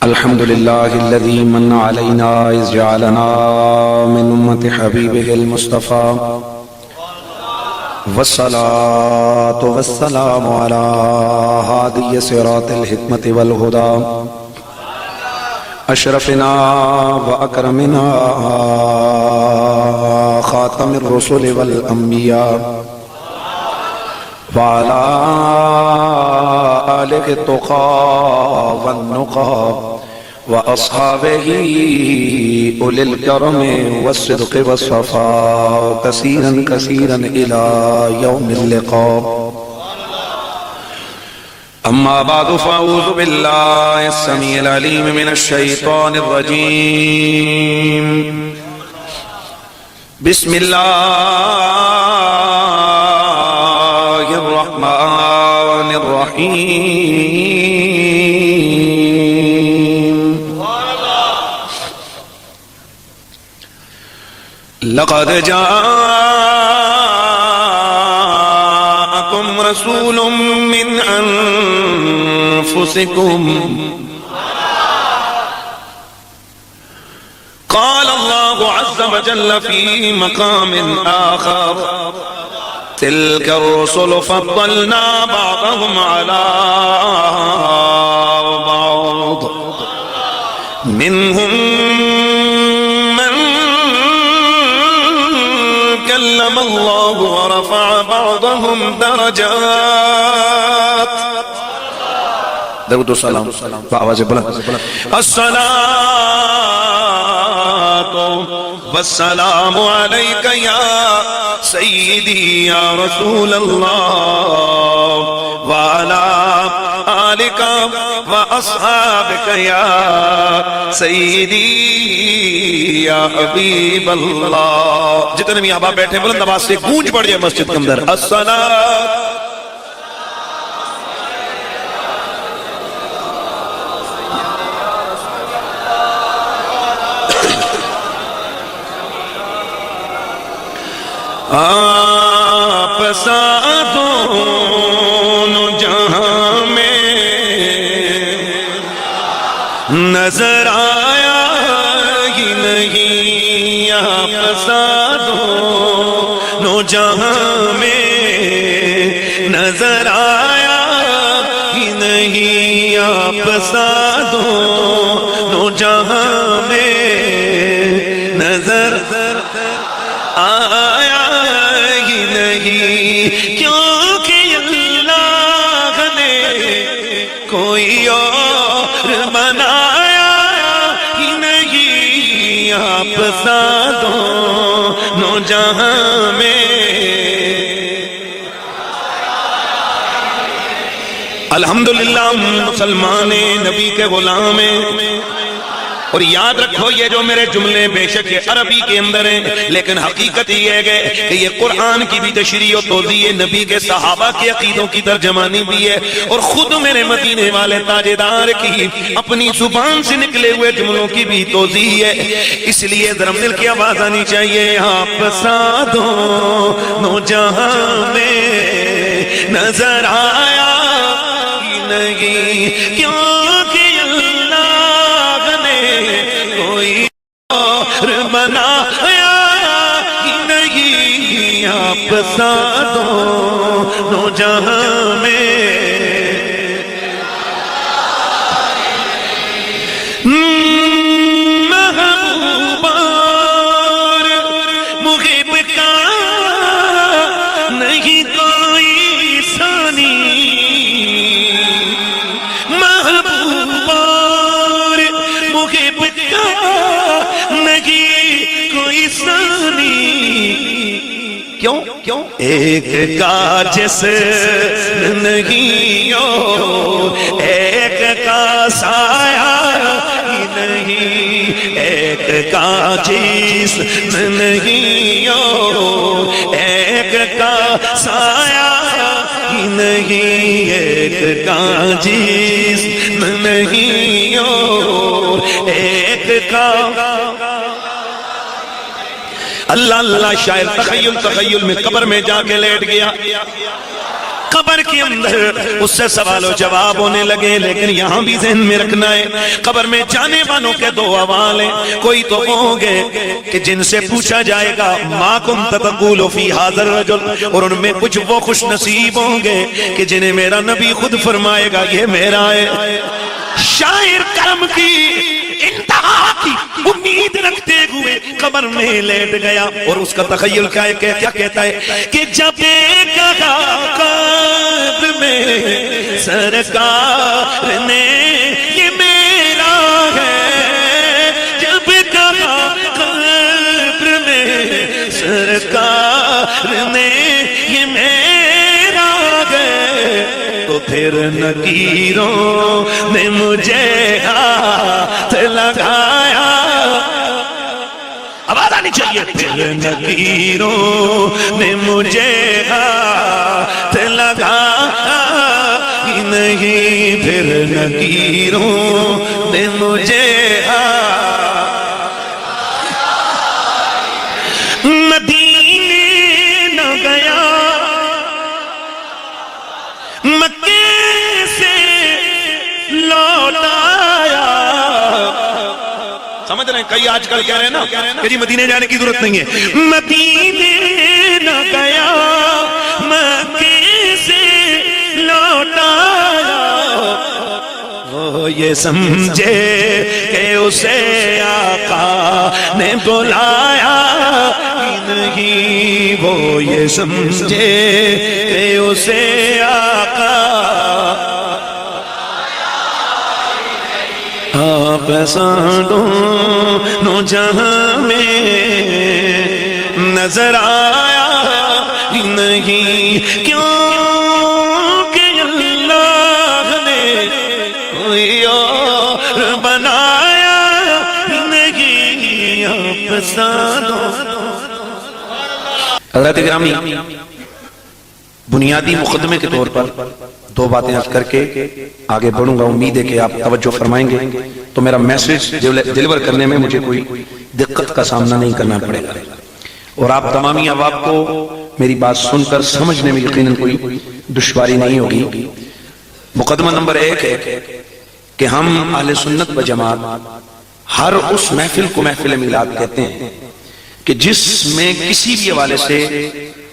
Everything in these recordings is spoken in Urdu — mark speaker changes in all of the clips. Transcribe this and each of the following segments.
Speaker 1: الحمد لله الذي من علينا إذ جعلنا من أمة حبيبه المصطفى والصلاة والسلام على هادي صراط الحكمة والهدى أشرفنا وأكرمنا خاتم الرسل والأنبياء وعلى آله التقى والنقى وأصحابه أولي الكرم والصدق والصفاء كثيرا كثيرا إلى يوم اللقاء. أما بعد فأعوذ بالله السميع العليم من الشيطان الرجيم. بسم الله الرحمن الرحيم. لقد جاءكم رسول من أنفسكم قال الله عز وجل في مقام آخر تلك الرسل فضلنا بعضهم على بعض منهم من كلم الله ورفع بعضهم درجات. درود و سلام بآواز بلند. الصلاة والسلام عليك يا سيدي يا رسول الله وعلى آلك وأصحابك يا سيدي يا حبيب اللہ. جتنے بھی آبا بیٹھے بلند آواز سے گونج پڑ جائے مسجد کے اندر. الصلاة آپ ساتھ دونوں جہاں میں نظر آیا ہی نہیں. آپ ساتھ دونوں جہاں میں نظر آیا ہی نہیں. آپ ساتھ دونوں جہاں میں نظر آیا کیونکہ اللہ نے کوئی اور بنایا ہی نہیں. آپ ساتھ دونوں جہاں میں. الحمدللہ مسلمان نبی کے غلام ہیں. اور یاد رکھو یہ جو میرے جملے بے شک یہ عربی کے اندر ہیں لیکن حقیقت یہ ہے کہ یہ قرآن کی بھی تشریح و توضیح ہے, نبی کے صحابہ کے عقیدوں کی ترجمانی بھی ہے اور خود میرے مدینے والے تاجدار کی اپنی زبان سے نکلے ہوئے جملوں کی بھی توضیح ہے. اس لیے ذرا دل کی آواز آنی چاہیے. آپ ساتھ دونوں جہاں میں نظر آیا ہی نہیں کیونکہ کوئی اور بنایا ہی نہیں. آپ ساتھ دونوں جہاں میں محبوب اور محب کا نہیں کوئی ثانی. محبوب اور محب نہیں کوئی ثانی. کیوں ایک کا جسم نہیں ہو ایک کا سایہ ہی نہیں. ایک کا جسم نہیں ہو ایک کا سایہ ہی نہیں. ایک کا جسم نہیں ہو ایک کا. اللہ اللہ. شاعر تخیل میں قبر میں جا کے لیٹ گیا. قبر کے اندر اس سے سوال و جواب ہونے لگے، لیکن یہاں بھی ذہن میں رکھنا ہے قبر میں جانے والوں کے دو حوال ہیں۔ کوئی تو ہوں گے کہ جن سے پوچھا جائے گا ما کنت تقول فی ھذا الرجل، اور ان میں کچھ وہ خوش نصیب ہوں گے کہ جنہیں میرا نبی خود فرمائے گا یہ میرا ہے۔ شاعر کرم کی انتہا کی امید رکھتے ہوئے قبر میں لیٹ گیا، اور اس کا تخیل کیا ہے، کیا کہتا ہے کہ جب کہا قبر میں سرکار نے یہ میرا ہے، جب کہا قبر میں سرکار نے یہ میرا ہے، تو پھر نکیروں نے مجھے ہاتھ لگایا، آواز آنی چاہیے، پھر نکیروں نے مجھے ہاتھ لگایا، نہیں پھر نکیروں نے مجھے مدینے نہ گیا، مکے سے لوٹ آیا۔ سمجھ رہے ہیں کئی آج کل کہہ رہے ہیں نا کہ جی مدینے جانے کی ضرورت نہیں ہے، مدینے نہ گیا مکے سے لوٹ آیا، وہ یہ سمجھے کہ اسے آقا نے بلایا، نہیں وہ یہ سمجھے کہ اسے آقا آپ سانڈوں جہاں میں نظر آیا، نہیں کیوں کہ اللہ نے کوئی اور بنایا، نہیں آپ سانڈوں۔ حضرات گرامی، بنیادی مقدمے کے طور پر دو باتیں عرض کر کے آگے بڑھوں گا، امید ہے کہ آپ توجہ فرمائیں گے تو میرا میسج ڈیلیور کرنے میں مجھے کوئی دقت کا سامنا نہیں کرنا پڑے گا، اور آپ تمامی احباب کو میری بات سن کر سمجھنے میں یقیناً کوئی دشواری نہیں ہوگی۔ مقدمہ نمبر 1 ہے کہ ہم اہل سنت و جماعت ہر اس محفل کو محفل میلاد کہتے ہیں کہ جس میں کسی بھی حوالے سے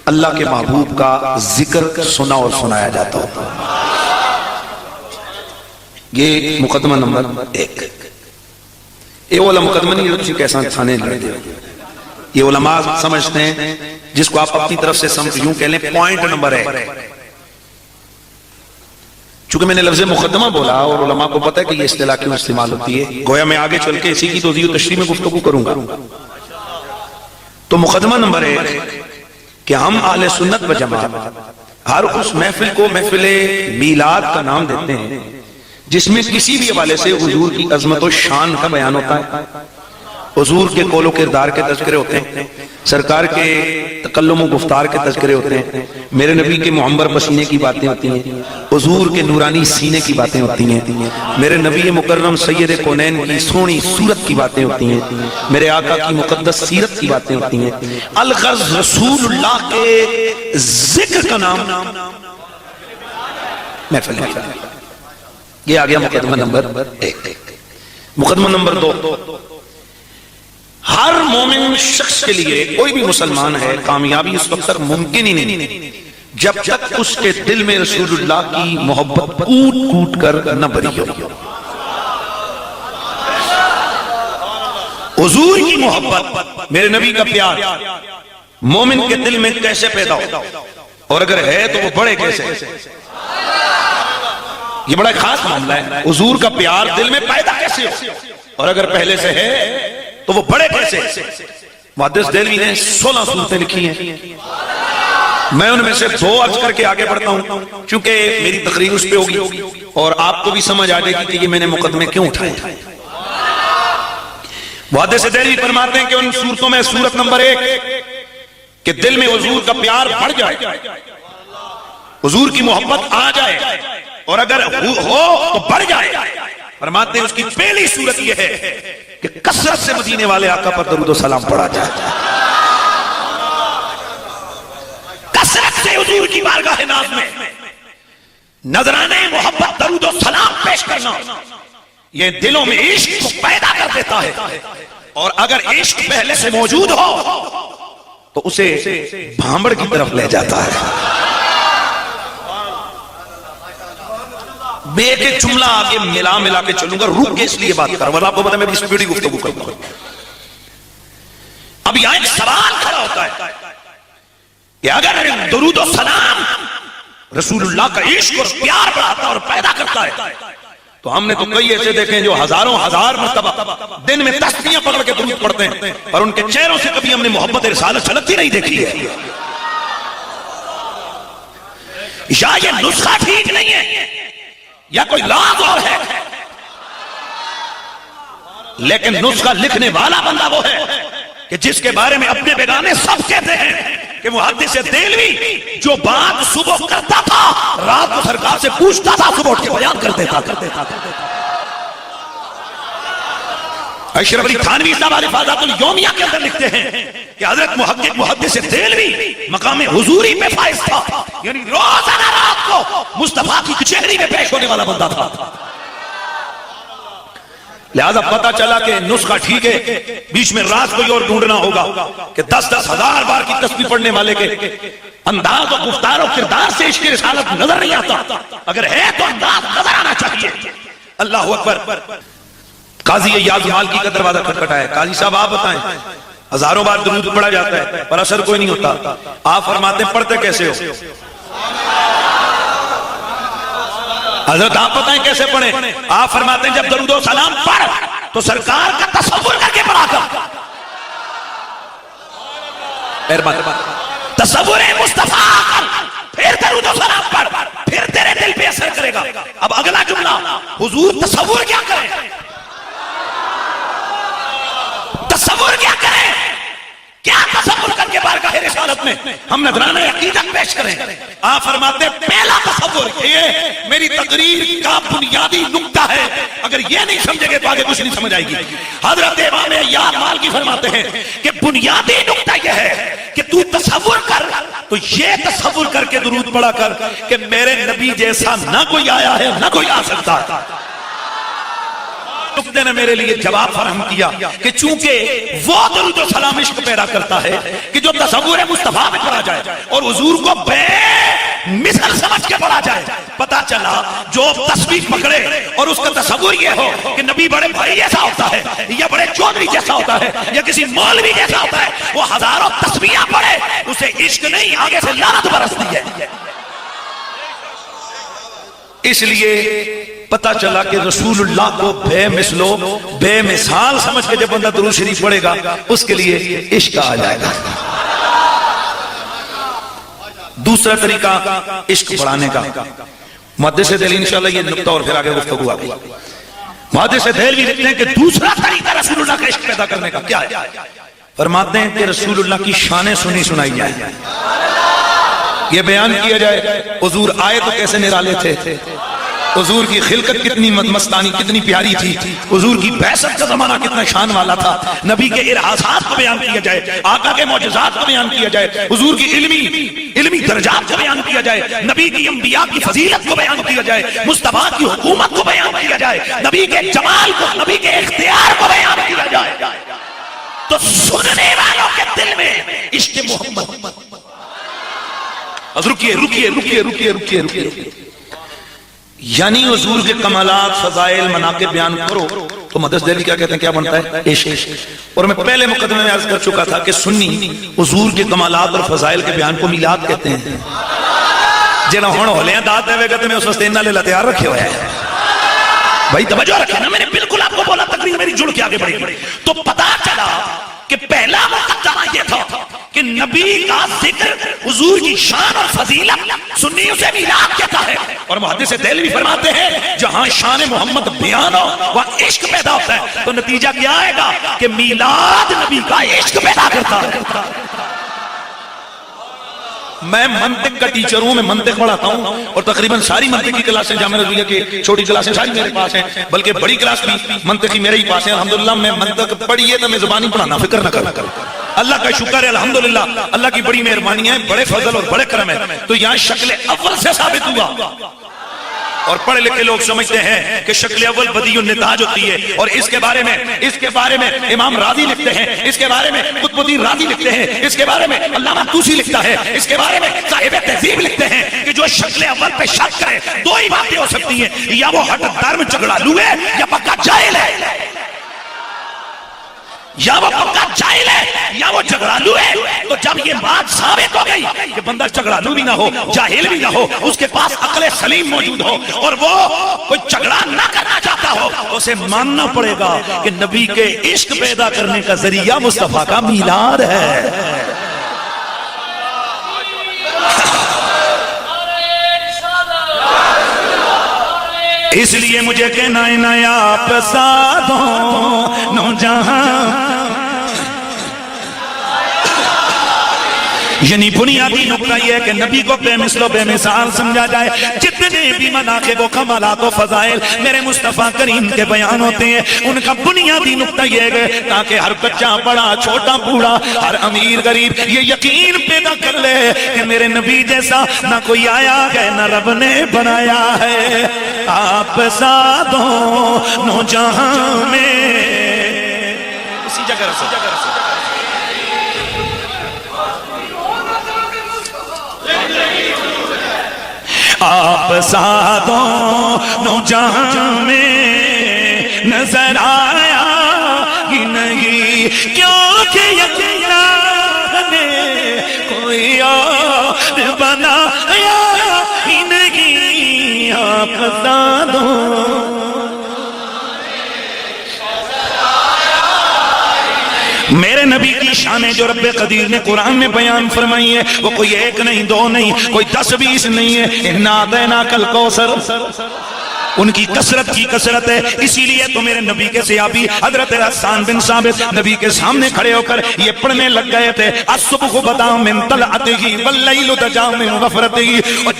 Speaker 1: اللہ کے محبوب کا ذکر سنا اور سنایا جاتا ہوتا ہے۔ یہ مقدمہ نمبر 1۔ یہ والا مقدمہ نہیں ہے کیسا تھانے لڑے دے، یہ علماء سمجھتے ہیں جس کو آپ اپنی طرف سے یوں کہہ لیں پوائنٹ نمبر 1۔ چونکہ میں نے لفظ مقدمہ بولا اور علماء کو پتہ ہے کہ یہ اصطلاح کیوں استعمال ہوتی ہے، گویا میں آگے چل کے اسی کی توضیح و تشریح میں گفتگو کروں گا۔ تو مقدمہ نمبر 1 کہ ہم اہل سنت و جماعت ہر اس محفل کو محفل میلاد کا نام دیتے ہیں جس میں کسی بھی حوالے سے حضور کی عظمت و شان کا بیان ہوتا ہے، حضور کے قول و کردار کے تذکرے ہوتے ہیں، سرکار کے تکلم و گفتار کے تذکرے ہوتے ہیں، میرے نبی کے معمر پسینے کی باتیں ہوتی ہیں، حضور کے نورانی سینے کی باتیں ہوتی ہیں، میرے نبی مکرم سید کونین کی سونی صورت کی باتیں ہوتی ہیں، میرے آقا کی مقدس سیرت کی باتیں ہوتی ہیں، الغرض رسول اللہ کے ذکر کا نام محفل ہے۔ یہ آ گیا مقدمہ نمبر 1۔ مقدمہ نمبر 2، ہر مومن شخص کے لیے، کوئی بھی مسلمان ہے، کامیابی اس وقت تک ممکن ہی نہیں جب تک اس کے دل میں رسول اللہ کی محبت کوٹ کوٹ کر نہ بھری ہو۔ حضور کی محبت، میرے نبی کا پیار مومن کے دل میں کیسے پیدا ہو، اور اگر ہے تو وہ بڑے کیسے؟ یہ بڑا خاص معاملہ ہے، حضور کا پیار دل میں پیدا کیسے ہو، اور اگر پہلے سے ہے تو وہ بڑے کیسے؟ محدث دہلوی نے 16 صورتیں لکھی ہیں، میں ان میں سے 2 عرض کر کے آگے بڑھتا ہوں چونکہ میری تقریر اس پہ ہوگی اور آپ کو بھی سمجھ آ جائے گی کہ یہ میں نے مقدمے کیوں اٹھائے۔ محدث دہلوی فرماتے ہیں کہ ان صورتوں میں صورت نمبر 1 کہ دل میں حضور کا پیار بڑھ جائے، حضور کی محبت آ جائے، اور اگر ہو تو بڑھ جائے۔ فرماتے ہیں اس کی پہلی صورت یہ ہے کہ کثرت سے مدینے والے آقا پر درود و سلام پڑھا جائے، کثرت سے حضور کی بارگاہ ناز میں نذرانے محبت درود و سلام پیش کرنا یہ دلوں میں عشق کو پیدا کر دیتا ہے، اور اگر عشق پہلے سے موجود ہو تو اسے بھامڑ کی طرف لے جاتا ہے۔ میں ایک جملہ آگے ملا کے چلوں گا، رک کے اس لیے بات کر ورنہ آپ کو پتہ میں اسپیڈی گفتگو کرتا ہوں۔ اب یہاں ایک سوال کھڑا ہوتا ہے کہ اگر درود و سلام رسول اللہ کا عشق اور پیار بڑھاتا اور پیدا کرتا ہے، تو ہم نے تو کئی ایسے دیکھیں جو ہزاروں ہزار مرتبہ دن میں تسبیحاں پکڑ کے درود پڑھتے ہیں، اور ان کے چہروں سے کبھی ہم نے محبت رسالت چھلکتی نہیں دیکھی ہے۔ یا یہ نسخہ ٹھیک نہیں ہے یا کوئی لاز اور ہے، لیکن نسخہ لکھنے والا بندہ وہ ہے کہ جس کے بارے میں اپنے بیگانے سب کہتے ہیں کہ محدث دہلوی جو بات صبح کرتا تھا رات کو سرکار سے پوچھتا تھا، صبح اٹھ کے بیان کر دیتا تھا۔ اشرف علی تھانوی صاحب الفاظات الیومیہ کے اندر لکھتے ہیں کہ حضرت محقق محدث دہلوی مقام حضوری پہ فائز تھا، یعنی روزانہ رات کو مصطفیٰ کی کچہری میں پیش ہونے والا بندہ تھا۔ لہذا پتا چلا کہ نسخہ ٹھیک ہے، بیچ میں راز کوئی اور ڈھونڈنا ہوگا کہ 10,000 بار کی تسبیح پڑھنے والے کے انداز و گفتار و کردار سے عشق رسالت نظر نہیں آتا، اگر ہے تو انداز نظر آنا چاہیے۔ اللہ اکبر۔ قاضی ایاز مالکی کا دروازہ کھٹکھٹایا ہے، قاضی صاحب آپ بتائیں ہزاروں بار درود پڑھا جاتا ہے پر اثر کوئی نہیں ہوتا، آپ فرماتے ہیں پڑھتے کیسے ہو؟ حضرت آپ بتائیں کیسے پڑھیں؟ آپ فرماتے ہیں جب درود و سلام پڑھ تو سرکار کا تصور کر کے پڑھا کر، تصور مصطفیٰ کر، پھر درود و سلام پڑھ، پھر تیرے دل پہ اثر کرے گا۔ اب اگلا جملہ، حضور تصور کیا کریں؟ تصور کیا کریں؟ کیا تصور کر کے بارگاہ رسالت میں ہم نذرانہ عقیدت پیش کریں؟ آپ فرماتے ہیں پہلا تصور یہ میری تقریر کا بنیادی نقطہ ہے، اگر یہ نہیں سمجھے گے تو آگے کچھ نہیں سمجھ آئے گی۔ حضرت امام ایاز مالکی فرماتے ہیں کہ بنیادی نقطہ یہ ہے کہ تو تصور کر، تو یہ تصور کر کے درود پڑھا کر کہ میرے نبی جیسا نہ کوئی آیا ہے نہ کوئی آ سکتا ہے۔ نقطے نے میرے لیے جواب فراہم کیا کہ چونکہ وہ درود و سلام عشق پیدا کرتا ہے کہ جو تصور مصطفیٰ میں پڑھا جائے اور حضور کو بے مثل سمجھ کے پڑھا جائے۔ پتا چلا جو تسبیح پکڑے اور اس کا تصور یہ ہو کہ نبی بڑے بھائی جیسا ہوتا ہے یا بڑے چودھری جیسا ہوتا ہے یا کسی مولوی جیسا ہوتا ہے، وہ ہزاروں تسبیحاں پڑھے، اسے عشق نہیں آگے سے لعنت برستی ہے۔ اس لیے پتا چلا کہ رسول اللہ کو بے مثلو بے مثال سمجھ کے جب بندہ درود شریف پڑھے گا اس کے لیے عشق آ جائے گا۔ دوسرا طریقہ عشق بڑھانے کا، محدث دہلوی انشاءاللہ یہ نقطہ اور پھر آگے گفتگو آگئی۔ محدث دہلوی لکھتے ہیں کہ دوسرا طریقہ رسول اللہ کا عشق پیدا کرنے کا کیا ہے؟ فرماتے ہیں کہ رسول اللہ کی شانیں سنی سنائی جائے، یہ بیان کیا جائے حضور آئے تو کیسے نرالے تھے، حضور کی خلقت کتنی مستانی کتنی پیاری تھی، حضور کی بعثت کا زمانہ کتنا شان والا تھا، نبی کے ارحاسات کو بیان کیا جائے، آقا کے معجزات کو بیان کیا جائے، حضور کی علمی درجات کو بیان کیا جائے، نبی کی انبیاء کی فضیلت کو بیان کیا جائے، مصطفیٰ کی حکومت کو بیان کیا جائے، نبی کے جمال کو، نبی کے اختیار کو بیان کیا جائے، تو سننے والوں کے دل میں عشق محمد۔ رکیے یعنی حضور کے کمالات فضائل مناقب بیان کرو تو محدث دہلوی کیا کہتے ہیں، کیا بنتا ہے؟ عشق۔ اور میں پہلے مقدمے میں عرض کر چکا تھا کہ سنی حضور کے کمالات اور فضائل کے بیان کو میلاد کہتے ہیں۔ جنہوں ہون ہولیاں داد دے وے میں اس وستے انہا لیلہ تیار رکھے ہوئے ہیں، بھائی توجہ رکھے نا، میں نے بالکل آپ کو بولا تقریر میری جڑ کے آگے بڑھی، تو پتا چلا کہ پہلا مقدمہ یہ تھا کہ نبی کا ذکر، حضور کی شان اور فضیلت سنی اسے میلاد کہتا ہے، اور محدث دہلوی فرماتے ہیں جہاں شان محمد بیان ہو وہاں عشق پیدا ہوتا ہے، تو نتیجہ کیا آئے گا کہ میلاد نبی کا عشق پیدا کرتا ہے۔ میں منطق کا ٹیچر ہوں، میں منطق پڑھاتا ہوں اور تقریباً ساری منطق کی کلاسیں جامعہ رضویہ کی چھوٹی کلاسیں ساری میرے پاس ہیں، بلکہ بڑی کلاس بھی منطقی میرے ہی پاس ہیں۔ الحمدللہ میں منطق پڑھیے تو میں زبانی پڑھانا، فکر نہ کرنا، اللہ کا شکر ہے الحمدللہ، اللہ کی بڑی مہربانی ہے، بڑے فضل اور بڑے کرم ہے۔ تو یہاں شکل اول سے ثابت ہوا اور پڑھے لکھے لوگ سمجھتے ہیں کہ شکل اول بدیع النتاج ہوتی ہے، اور اس کے بارے میں امام راضی لکھتے ہیں، اس کے بارے میں قطب الدین راضی لکھتے ہیں، اس کے بارے میں علامہ طوسی لکھتا ہے، اس کے بارے میں صاحب تہذیب لکھتے ہیں کہ جو شکل اول پہ شک کرے دو ہی باتیں ہو سکتی ہیں، یا وہ ہٹ درم جھگڑالو ہے یا پکا جاہل ہے، یا وہ پکا جاہل ہے یا وہ جھگڑالو ہے۔ تو جب یہ بات ثابت ہو گئی کہ بندہ جھگڑالو بھی نہ ہو، جاہل بھی نہ ہو، اس کے پاس عقل سلیم موجود ہو، اور وہ کوئی جھگڑا نہ کرنا چاہتا ہو، اسے ماننا پڑے گا کہ نبی کے عشق پیدا کرنے کا ذریعہ مصطفیٰ کا میلاد ہے۔ اس لیے مجھے کہنا ہے نیا پرسادوں نو جہاں، یعنی بنیادی نقطہ یہ ہے کہ نبی کو بے مثل و بے مثال سمجھا جائے۔ جتنے بھی مناقب و کمالات و فضائل میرے مصطفیٰ کریم کے بیان ہوتے ہیں، ان کا بنیادی نقطہ یہ ہے تاکہ ہر بچہ بڑا چھوٹا بوڑھا ہر امیر غریب یہ یقین پیدا کر لے کہ میرے نبی جیسا نہ کوئی آیا ہے نہ رب نے بنایا ہے۔ آپ سادوں نو جہاں میں اسی جگہ آپ سادوں نو جہاں میں نظر آیا ہی نہیں، کیونکہ یقینا نے کوئی اور بنایا ہی نہیں۔ آپ سادوں میرے نبی کی شانیں جو رب قدیر نے قرآن میں بیان فرمائی ہے وہ کوئی ایک نہیں، دو نہیں، کوئی 10-20 نہیں ہے۔ اِنَّا أَعْطَيْنَاكَ الْكَوْثَرَ، ان کی کثرت کی کثرت ہے۔ اسی لیے تو میرے نبی کے صحابی حضرت حسان بن ثابت نبی کے سامنے کھڑے ہو کر یہ پڑھنے لگ گئے تھے، الصبح بدا من طلعته واللیل دجا من غفرته۔ اور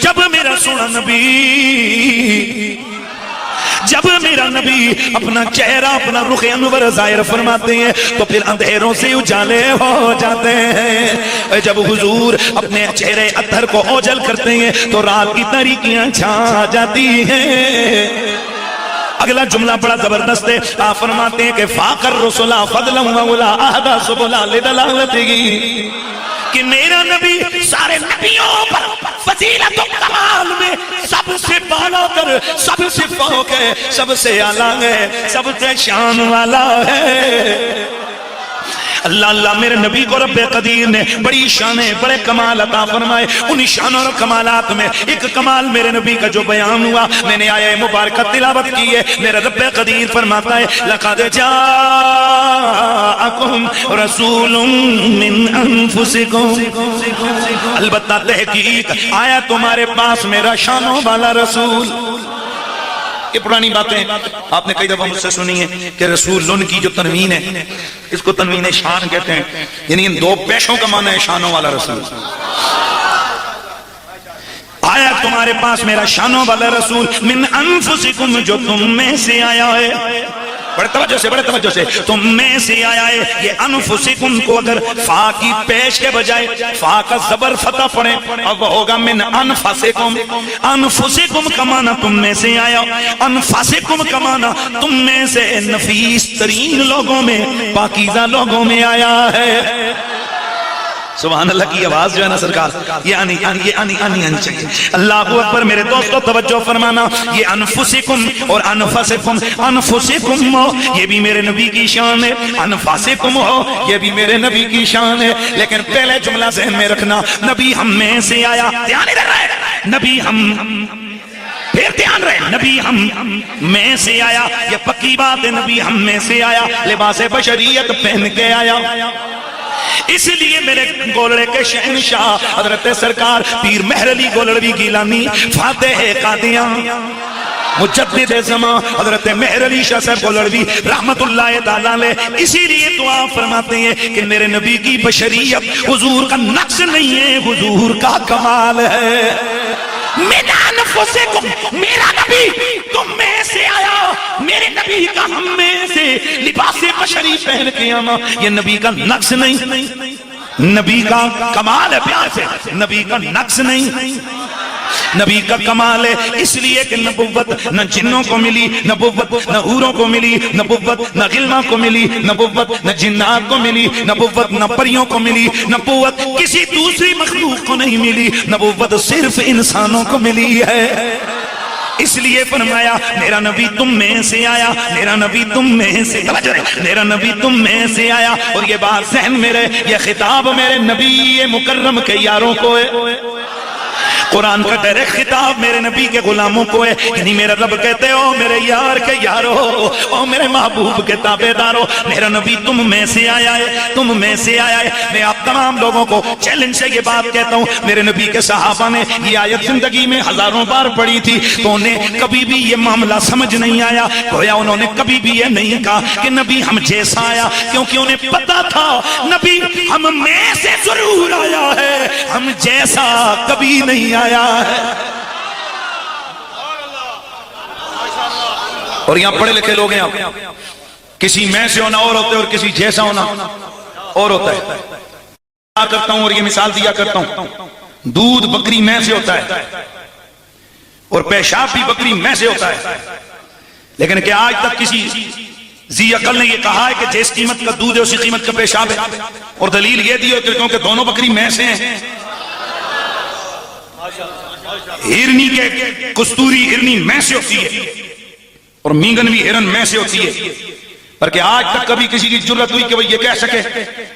Speaker 1: جب میرا نبی اپنا چہرہ اپنا رخ انور ظاہر فرماتے ہیں تو پھر اندھیروں سے اجالے ہو جاتے ہیں۔ جب حضور اپنے چہرے اطہر کو اوجل کرتے ہیں تو رات کی تاریکیاں چھا جاتی ہیں۔ اگلا جملہ بڑا زبردست ہے، آپ فرماتے ہیں کہ فاق الرسل فضلا وولا اہدا سبلا لدلالتہ، کہ میرا نبی سارے نبیوں پر فضیلت و کمال میں سب سے بالا تر، سب سے فوق ہے، سب سے اعلیٰ ہے، سب سے شان والا ہے۔ اللہ اللہ میرے نبی کو رب قدیر نے بڑی شانیں بڑے کمال عطا فرمائے۔ ان شانوں اور کمالات میں ایک کمال میرے نبی کا جو بیان ہوا، میں نے آیہ مبارکہ تلاوت کی ہے، میرا رب قدیر فرماتا ہے لَقَدْ جَاءَكُمْ رَسُولٌ مِّنْ أَنفُسِكُمْ، البتہ تحقیق آیا تمہارے پاس میرا شانوں والا رسول۔ یہ پرانی باتیں آپ نے کئی دفعہ مجھ سے سنی ہے کہ رسول کی جو تنوین ہے اس کو تنوین شان کہتے ہیں، یعنی ان دو پیشوں کا معنی ہے شانوں والا رسول۔ آیا تمہارے پاس میرا شانوں والا رسول من انفسکم، جو تم میں سے آیا ہے، بڑے توجہ سے تم میں سے آیا ہے۔ یہ انفسکم کو اگر فا کی پیش کے بجائے فا کا زبر فتح پڑے اب ہوگا من انفسکم۔ انفسکم کا معنی تم میں سے آیا، انفسکم کا معنی تم میں سے نفیس ترین لوگوں میں، پاکیزہ لوگوں میں آیا ہے۔ سبحان اللہ کی آواز جو ہے نا سرکار، یہ آنی چاہیے۔ اللہ اکبر میرے دوستو توجہ فرمانا، یہ انفسکم اور انفسکم، انفسکم ہو یہ بھی میرے نبی کی شان ہے، انفسکم ہو یہ بھی میرے نبی کی شان ہے۔ لیکن پہلے جملہ ذہن میں رکھنا، نبی ہم میں سے آیا، دھیان ادھر رہے، نبی پھر دھیان رہے، نبی ہم میں سے آیا، یہ پکی بات ہے، نبی ہم میں سے آیا، لباس بشریت پہن کے آیا۔ اس لیے میرے گولڑے کے شہنشاہ حضرت سرکار پیر مہر علی گولڑوی گیلانی فاتح قادیاں مجدد زمان حضرت مہر علی شاہ صاحب گولڑوی رحمت اللہ تعالیٰ علیہ اسی لیے دعا فرماتے ہیں کہ میرے نبی کی بشریت حضور کا نقص نہیں ہے، حضور کا کمال ہے۔ من انفسکم، میرا نبی تم میں سے آیا، میرے نبی کا ہم میں سے لباس بشری پہن کے آنا، یہ نبی کا نقص نہیں، نبی کا کمال ہے، پیار سے نبی کا نقص نہیں۔ نبی کا کمال ہے اس لیے کہ نبوت نہ جنوں کو ملی، نبوت نہ حوروں کو ملی، نبوت نہ غلماں کو ملی، نبوت نہ جنات کو ملی، نبوت نہ پریوں کو ملی، نبوت کسی دوسری مخلوق کو نہیں ملی، نبوت صرف انسانوں کو ملی ہے۔ اس لیے فرمایا میرا نبی تم میں سے آیا، میرا نبی تم میں سے، میرا نبی تم میں سے آیا۔ اور یہ بات ذہن میں رہے، یہ خطاب میرے نبی مکرم کے یاروں کو ہے، قرآن کا ڈائریکٹ خطاب میرے نبی کے غلاموں کو ہے، یعنی میرا رب کہتے ہو میرے یار کے یارو، او میرے محبوب کے تابعدارو، میرا نبی تم میں سے آیا ہے، تم میں سے آیا ہے۔ میں آپ تمام لوگوں کو چیلنج سے یہ بات کہتا ہوں، میرے نبی کے صحابہ نے یہ آیت زندگی میں ہزاروں بار پڑھی تھی تو انہیں کبھی بھی یہ معاملہ سمجھ نہیں آیا، گویا انہوں نے کبھی بھی یہ نہیں کہا کہ نبی ہم جیسا آیا، کیونکہ انہیں پتا تھا نبی ہم میں سے ضرور آیا ہے، ہم جیسا کبھی نہیں آیا ہے۔ اور یہاں پڑھے لکھے لوگ ہیں، آپ کسی میں سے ہونا اور ہوتا ہے اور کسی جیسا ہونا اور ہوتا ہے۔ کرتا ہوں اور یہ مثال دیا کرتا ہوں، دودھ بکری میں سے ہوتا ہے اور پیشاب بھی بکری میں سے ہوتا ہے، لیکن کہ آج تک کسی ذی عقل نے یہ کہا ہے کہ جس قیمت کا دودھ ہے اسی قیمت کا پیشاب ہے، اور دلیل یہ دی ہے کہ کیونکہ دونوں بکری میں سے ہیں۔ ہرنی کے کستوری ہرنی میں سے ہوتی ہے اور مینگن بھی ہرن میں سے ہوتی ہے، پر کہ آج تک کبھی کسی کی جرت ہوئی کہ وہ یہ کہہ سکے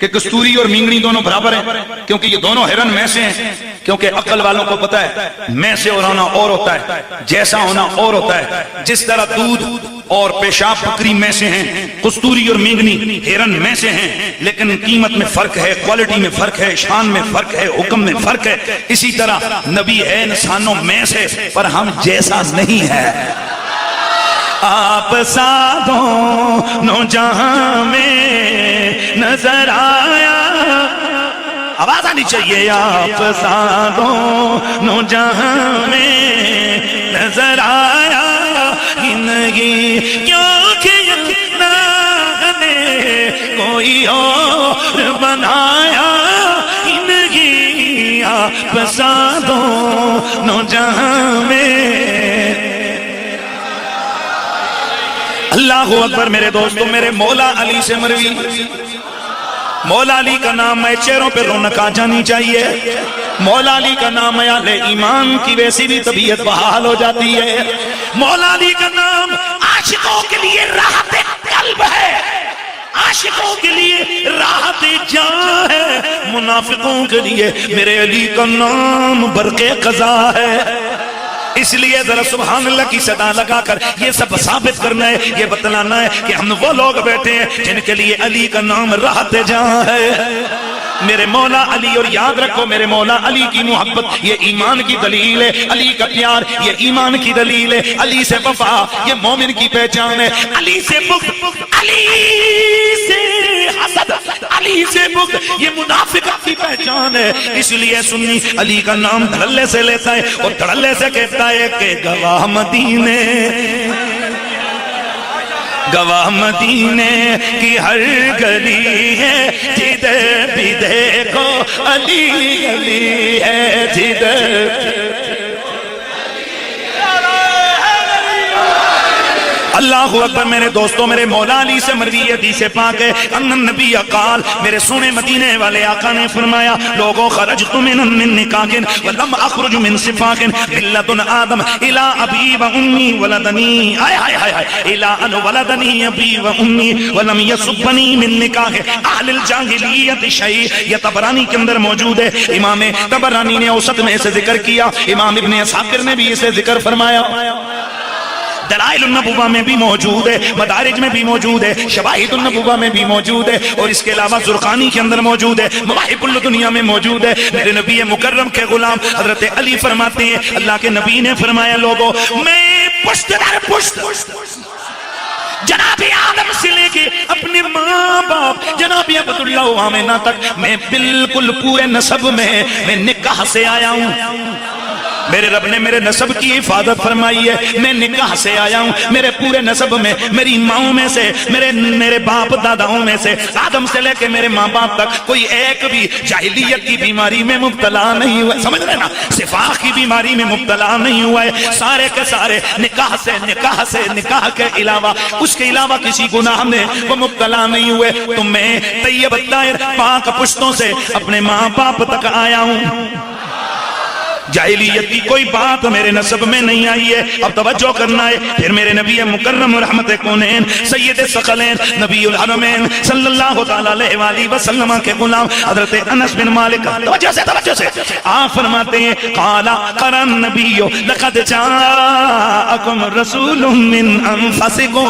Speaker 1: کہ کستوری اور مینگنی دونوں برابر ہیں، کیونکہ یہ دونوں ہرن میں سے ہیں، کیونکہ عقل والوں کو پتا ہے میں سے ہونا اور ہوتا ہے، جیسا ہونا اور ہوتا ہے۔ جس طرح دودھ اور پیشاب بکری میں سے ہیں، کستوری اور مینگنی ہرن میں سے ہیں، لیکن قیمت میں فرق ہے، کوالٹی میں فرق ہے، شان میں فرق ہے، حکم میں فرق ہے، اسی طرح نبی ہے انسانوں میں سے پر ہم جیسا نہیں ہے۔ آپ سادوں نو جہاں میں نظر آیا، آواز آنی چاہیے، آپ سادوں نو جہاں میں نظر آیا، نہیں کیونکہ اللہ نے کوئی اور بنایا، نہیں آپ سادوں نو جہاں میں۔ اللہ اکبر میرے دوستوں، میرے مولا علی سے مروی، مولا علی کا نام ہے، چہروں پہ رونق آ جانی چاہیے، مولا علی کا نام ہے، اہل ایمان کی ویسی بھی طبیعت بحال ہو جاتی ہے، مولا علی کا نام عاشقوں کے لیے راحت قلب ہے، عاشقوں کے لیے راحت جان ہے، منافقوں کے لیے میرے علی کا نام برق قضا ہے۔ اس لیے ذرا سبحان اللہ کی صدا لگا کر یہ سب ثابت کرنا ہے، یہ بتلانا ہے کہ ہم وہ لوگ بیٹھے ہیں جن کے لیے علی کا نام راحت جہاں ہے، میرے مولا علی۔ اور یاد رکھو میرے مولا علی کی محبت یہ ایمان کی دلیل ہے، علی کا پیار یہ ایمان کی دلیل ہے، علی سے وفا یہ مومن کی پہچان ہے، علی سے بغض، علی سے حسد، علی سے بغض یہ منافقت کی پہچان ہے۔ اس لیے سنی علی کا نام دھڑلے سے لیتا ہے اور دھڑلے سے کہتا ہے کہ گواہ مدینے، گواہ مدینے کی ہر گلی ہے، جدھر بھی دیکھو علی علی ہے، جدھر اللہ اکبر میرے دوستوں، میرے مولا علی سے مروی حدیث پاک ہے، ان النبی قال، میرے سونے مدینے والے آقا نے فرمایا، لوگوں خرجت من نکاح ولم اخرج من صفاق ملت آدم الى ابی و امی ولدنی، الى ان ولدنی ابی و امی ولم یسبنی من نکاح اہل الجاہلیت شیء۔ یہ طبرانی کے اندر موجود ہے، امام طبرانی نے اوسط میں اسے ذکر کیا، امام ابن اسحاق نے بھی اسے ذکر فرمایا، دلائل النبوہ میں بھی موجود ہے، مدارج میں بھی موجود ہے، شواہد النبوہ میں بھی موجود ہے، اور اس کے علاوہ زرقانی کے اندر موجود ہے، مواہب الدنیا میں موجود ہے۔ میرے نبی مکرم کے غلام حضرت علی فرماتے ہیں، اللہ کے نبی نے فرمایا، لوگوں میں پشت در پشت جناب آدم سے لے کے اپنے ماں باپ جناب عبداللہ و آمنہ تک میں بالکل پورے نسب میں نکاح سے آیا ہوں، میرے رب نے میرے نسب کی حفاظت فرمائی ہے. میں نکاح سے آیا ہوں, میرے پورے نسب میں میری ماؤں میں سے, میرے باپ داداؤں میں سے, آدم سے لے کے میرے ماں باپ تک کوئی ایک بھی جاہلیت کی بیماری میں مبتلا نہیں ہوا. سمجھ رہے نا, سفاح کی بیماری میں مبتلا نہیں ہوا ہے. سارے کے سارے نکاح کے علاوہ, اس کے علاوہ کسی گناہ میں وہ مبتلا نہیں ہوئے. تو میں طیب الطاہر پاک پشتوں سے اپنے ماں باپ تک آیا ہوں. جاہلیت کی کوئی بات میرے نسب میں نہیں آئی ہے. اب توجہ کرنا ہے. پھر میرے نبی مکرم رحمت کونین سید ثقلین نبی الحرمین صلی اللہ تعالیٰ علیہ وآلہ وسلم کے غلام حضرت انس بن مالک, توجہ سے آپ فرماتے ہیں قال قرأ النبی لقد جاءکم رسول من انفسکم.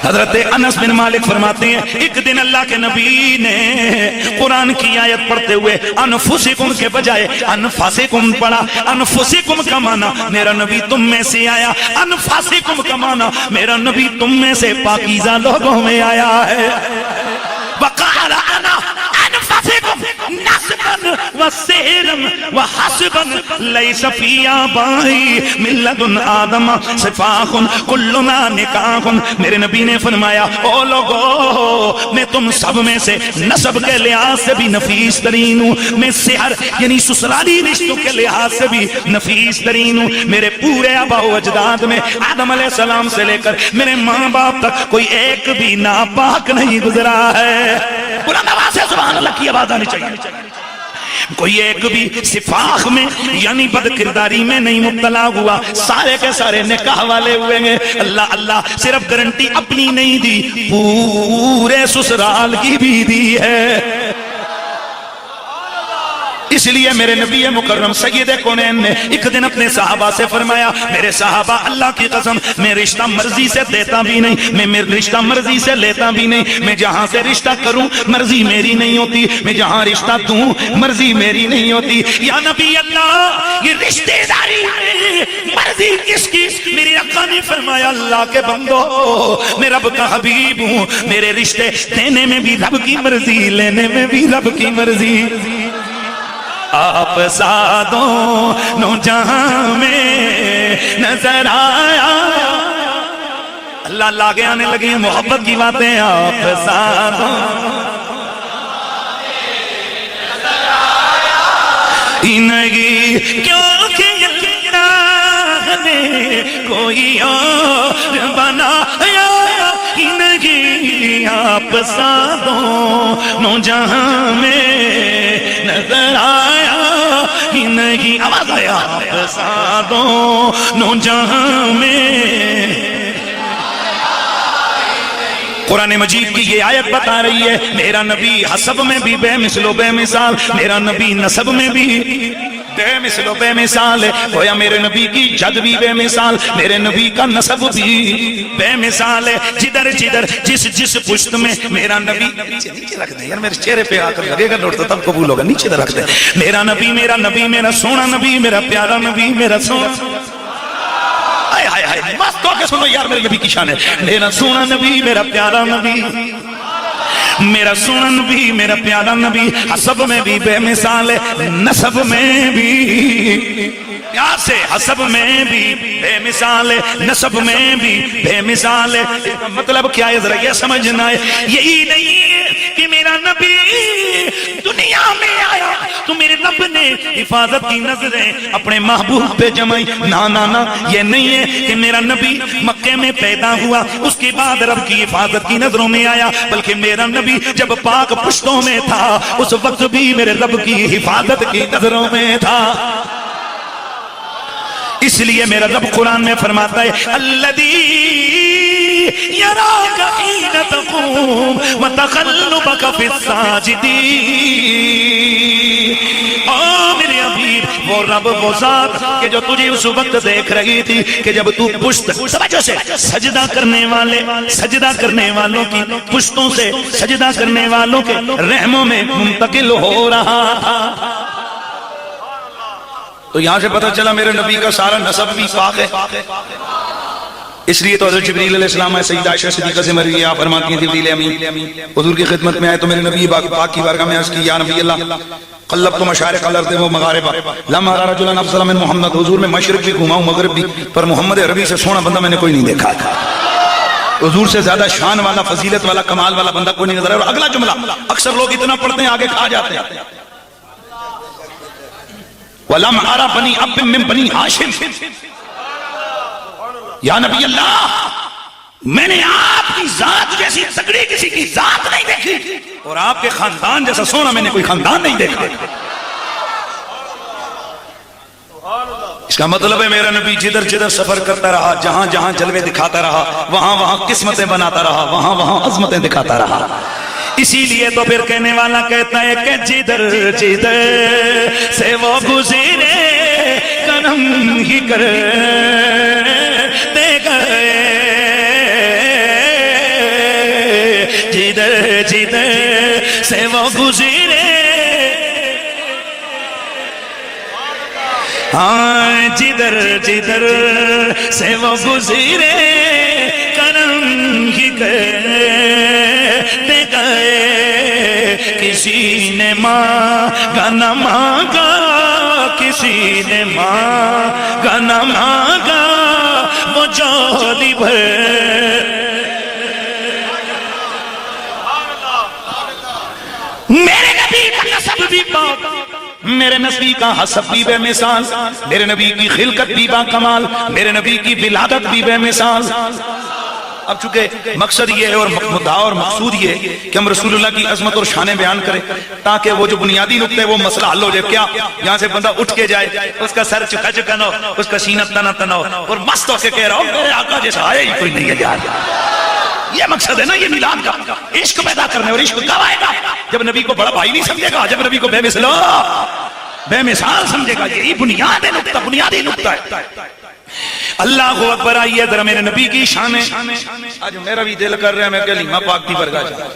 Speaker 1: حضرت انس بن مالک فرماتے ہیں ایک دن اللہ کے نبی نے قرآن کی آیت پڑھتے ہوئے انفسکم کے بجائے انفاسکم پڑھا. انفسکم کا معنی میرا نبی تم میں سے آیا, انفاسکم کا معنی میرا نبی تم میں سے پاکیزہ لوگوں میں آیا ہے. وقال انا انفسکم نسبا وسہرا وحسبا لیس فی آبائی من لدن آدم صفاخ کلنا نکاح. میرے نبی نے فرمایا او لوگو, میں تم سب میں سے نسب کے لحاظ سے بھی نفیس ترین ہوں, میں سحر یعنی سسرالی رشتوں کے لحاظ سے بھی نفیس ترین ہوں. میرے پورے آبا و اجداد میں آدم علیہ السلام سے لے کر میرے ماں باپ تک کوئی ایک بھی ناپاک نہیں گزرا ہے. بلند آواز سے سبحان اللہ کی آواز آنی چاہیے. کوئی ایک بھی صفاح میں یعنی بد کرداری میں نہیں مبتلا ہوا. سارے کے سارے نکاح والے ہوئے ہیں. اللہ صرف گارنٹی اپنی نہیں دی, پورے سسرال کی بھی دی ہے. اس لیے میرے نبی مکرم سید کونین نے ایک دن اپنے صحابہ سے فرمایا میرے صحابہ اللہ کی قسم میں رشتہ مرضی سے دیتا بھی نہیں, میں رشتہ مرضی سے لیتا بھی نہیں. میں جہاں سے رشتہ کروں مرضی میری نہیں ہوتی, میں جہاں رشتہ دوں مرضی میری نہیں ہوتی. یا نبی اللہ یہ رشتے داری مرضی کس کی؟ میری آقا نے فرمایا اللہ کے بندو میں رب کا حبیب ہوں, میرے رشتے دینے میں بھی رب کی مرضی, لینے میں بھی رب کی مرضی. آپ سادوں نو جہاں میں نظر آیا. اللہ آگے آنے لگی محبت کی باتیں. آپ سادوں نہیں کیونکہ اللہ نے کوئی اور بنایا نہیں. آپ سادوں نو جہاں میں نظر آیا ہی نہیں. آواز آیا آپ سادوں نو جہاں میں. قرآن مجید کی یہ آیت بتا رہی ہے میرا نبی حسب میں بھی بے مثل و بے مثال, میرا نبی نسب میں بھی بے مثل و بے مثال ہے. گویا میرے نبی کی جد بھی بے مثال, میرے نبی کا نسب بھی بے مثال ہے. جدھر جس پشت میں میرا نبی, نیچے رکھ دیں یار, میرے چہرے پہ آ کر لگے گا لوٹتا تب قبول ہوگا. نیچے رکھ دیں. میرا نبی میرا سونا نبی, میرا پیارا نبی, میرا سونا مست ہو کے سنو یار, میرے نبی کی شان ہے. میرا سونا نبی, میرا پیارا نبی, میرا سونا نبی, میرا پیارا نبی حسب میں بھی بے مثال ہے, نسب میں بھی پیار سے حسب میں بھی بے مثال ہے, نسب میں بھی بے مثال ہے. مطلب کیا ہے ذرا یہ سمجھنا ہے. یہی نہیں ہے کہ میرا نبی دنیا میں آیا تو میرے رب نے حفاظت کی نظریں اپنے محبوب پہ جمائی. نا یہ نہیں ہے کہ میرا نبی مکے میں پیدا ہوا اس کے بعد رب کی حفاظت کی نظروں میں آیا, بلکہ میرا نبی جب پاک پشتوں میں تھا اس وقت بھی میرے رب کی حفاظت کی نظروں میں تھا. اس لیے میرا رب قرآن میں فرماتا ہے الذی یراک حین تقوم وتقلبک فی الساجدین. میرے حبیب وہ رب وہ ذات کہ جو تجھے اس وقت دیکھ رہی تھی کہ جب تو پشت توجہ سے سجدہ کرنے والوں کی پشتوں سے سجدہ کرنے والوں کے رحموں میں منتقل ہو رہا تھا. تو یہاں سے پتہ چلا میرے نبی کا سارا نسب بھی پاک ہے. اس لیے تو حضرت جبریل علیہ السلام سیدہ عائشہ صدیقہ سے مروی ہے، آپ فرماتی ہیں جبریل امین حضور کی خدمت میں آئے تو میرے نبی پاک کی بارگاہ میں عرض کی یا نبی اللہ قلبت مشارق الارض و مغاربہ لم ارى رجلا افضل من محمد، حضور میں مشرق بھی گھما ہوں مغرب بھی، پر محمد عربی سے سونا بندہ میں نے کوئی نہیں دیکھا، حضور سے زیادہ شان والا فضیلت والا کمال والا بندہ کوئی نہیں نظر آیا۔ اور اگلا جملہ اکثر لوگ اتنا پڑھتے ہیں آگے کھا جاتے ہیں، وَلَمْ أَرَ بَنِي عَبْدٍ مِّن بَنِي ہاشم، یا نبی اللہ میں نے آپ کی ذات جیسی تگڑی کسی کی ذات نہیں دیکھی، اور آپ کے خاندان جیسا سونا میں نے کوئی خاندان نہیں دیکھا۔ اس کا مطلب ہے میرا نبی جدھر جدھر سفر کرتا رہا، جہاں جہاں جلوے دکھاتا رہا، وہاں وہاں قسمتیں بناتا رہا، وہاں وہاں عظمتیں دکھاتا رہا۔ اسی لیے تو پھر کہنے والا کہتا ہے کہ جدھر جدھر سے وہ گزرے کرم ہی کرتے گئے، جدھر جدھر سے وہ گزرے، ہاں جدھر جدھر سے وہ گزرے کرم ہی کرتے گئے، کسی نے مانگا نہ مانگا، کسی نے مانگا نہ مانگا، وہ جھولی بھر میرے نبی کا نسب بھی پاک، میرے نبی کا حسب بھی بے مثال، میرے نبی کی خلقت بھی با کمال، میرے نبی کی ولادت بھی بے مثال۔ اب چونکہ مقصد یہ ہے اور مدعا اور مقصود یہ ہے کہ ہم رسول اللہ کی عظمت اور شانیں بیان کریں تاکہ وہ جو بنیادی نقطہ ہے وہ مسئلہ حل ہو جائے۔ کیا یہاں سے بندہ اٹھ کے جائے، اس کا سر چکا چکا نہ ہو، اس کا سینہ تنا تنا ہو، اور مست ہو کے کہہ رہا ہو میرے آقا جیسا آیا ہی کوئی نہیں ہے یار۔ یہ مقصد ہے نا یہ میلاد کا، عشق پیدا کرنے، اور عشق کب آئے گا؟ جب نبی کو بڑا بھائی نہیں سمجھے گا، جب نبی کو بے مثال سمجھے گا۔ یہی بنیادی نقطہ، بنیادی نقطہ ہے۔ اللہ اکبر۔ آئیے ذرا میرے نبی کی شانیں۔ آج میرا بھی دل کر رہا ہے میں کہ حلیمہ پاک کی بارگاہ جاؤں۔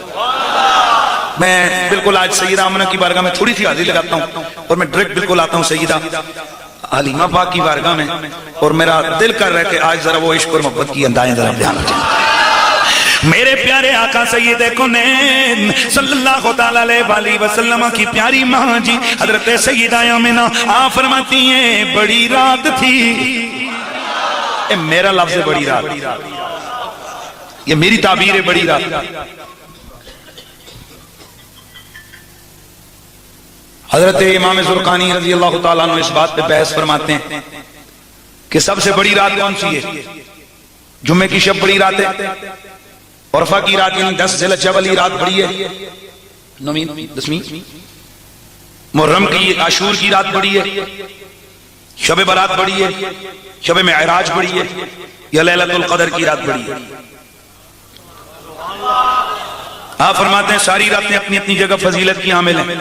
Speaker 1: میں بالکل آج سیدہ آمنہ کی بارگاہ میں تھوڑی سی حاضری لگاتا ہوں اور میں ڈائریکٹ بالکل آتا ہوں سیدہ حلیمہ پاک کی بارگاہ میں، اور میرا دل کر رہا ہے کہ آج ذرا وہ عشق اور محبت کی اندازیں ذرا بیان ہو جائیں۔ میرے پیارے آقا سید کونین صلی اللہ تعالیٰ علیہ وسلم کی پیاری ماں جی حضرت سیدہ آمنہ آپ فرماتی ہیں بڑی رات تھی، اے میرا لفظ ہے بڑی رات، یہ میری تعبیر ہے بڑی رات۔ حضرت امام زرقانی رضی اللہ تعالیٰ عنہ اس بات پہ بحث فرماتے ہیں کہ سب سے بڑی رات کون سی ہے؟ جمعے کی شب بڑی رات ہے، عرفہ کی رات یعنی 10 ذی الحجہ والی رات بڑی ہے، نویں 10ویں، محرم کی عاشور کی رات بڑی ہے، شب برات بڑی ہے، شب معراج بڑی ہے، یا لیلۃ القدر کی رات بڑی ہے۔ آپ فرماتے ہیں ساری راتیں اپنی اپنی جگہ فضیلت کی حامل ہیں،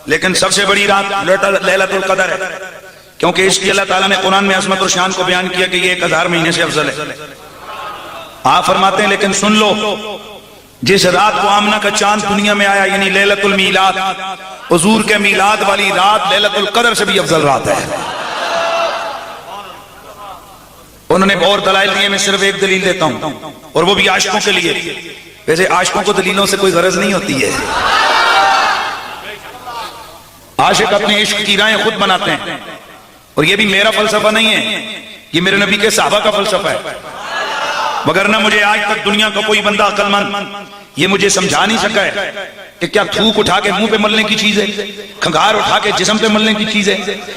Speaker 1: لیکن سب سے بڑی رات لیلۃ القدر ہے، کیونکہ اس کی اللہ تعالیٰ نے قرآن میں عظمت اور شان کو بیان کیا کہ یہ 1000 مہینے سے افضل ہے۔ آپ فرماتے ہیں لیکن سن لو، جس رات کو آمنہ کا چاند دنیا میں آیا یعنی لیلۃ المیلاد، حضور کے میلاد والی رات لیلۃ القدر سے بھی افضل رات ہے۔ انہوں نے اور دلائل دیے، میں صرف ایک دلیل دیتا ہوں اور وہ بھی عاشقوں کے لیے۔ ویسے عاشقوں کو دلیلوں سے کوئی غرض نہیں ہوتی ہے، عاشق اپنے عشق کی راہیں خود بناتے ہیں، اور یہ بھی میرا فلسفہ نہیں ہے، یہ میرے نبی کے صحابہ کا فلسفہ ہے۔ وگرنہ مجھے آج تک دنیا کا کوئی بندہ عقل مند یہ مجھے سمجھا نہیں سکا ہے کہ کیا تھوک اٹھا کے منہ پہ ملنے کی چیز ہے، کھنگار اٹھا کے جسم پہ ملنے کی چیز ہے،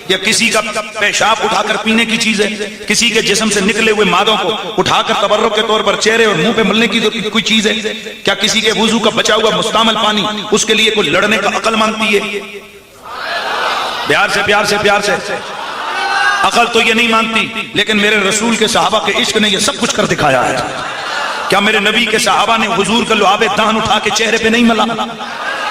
Speaker 1: یا کسی کا پیشاب اٹھا کر پینے کی چیز ہے، کسی کے جسم سے نکلے ہوئے مادوں کو اٹھا کر تبرک کے طور پر چہرے اور منہ پہ ملنے کی کوئی چیز ہے، کیا کسی کے وضو کا بچا ہوا مستعمل پانی اس کے لیے کوئی لڑنے کا عقل مانتی ہے؟ پیار سے پیار سے پیار سے عقل تو یہ نہیں مانتی، لیکن میرے رسول کے صحابہ کے عشق نے یہ سب کچھ کر دکھایا ہے۔ کیا میرے نبی کے صحابہ نے حضور کا لعاب دہن اٹھا کے چہرے پہ نہیں ملا؟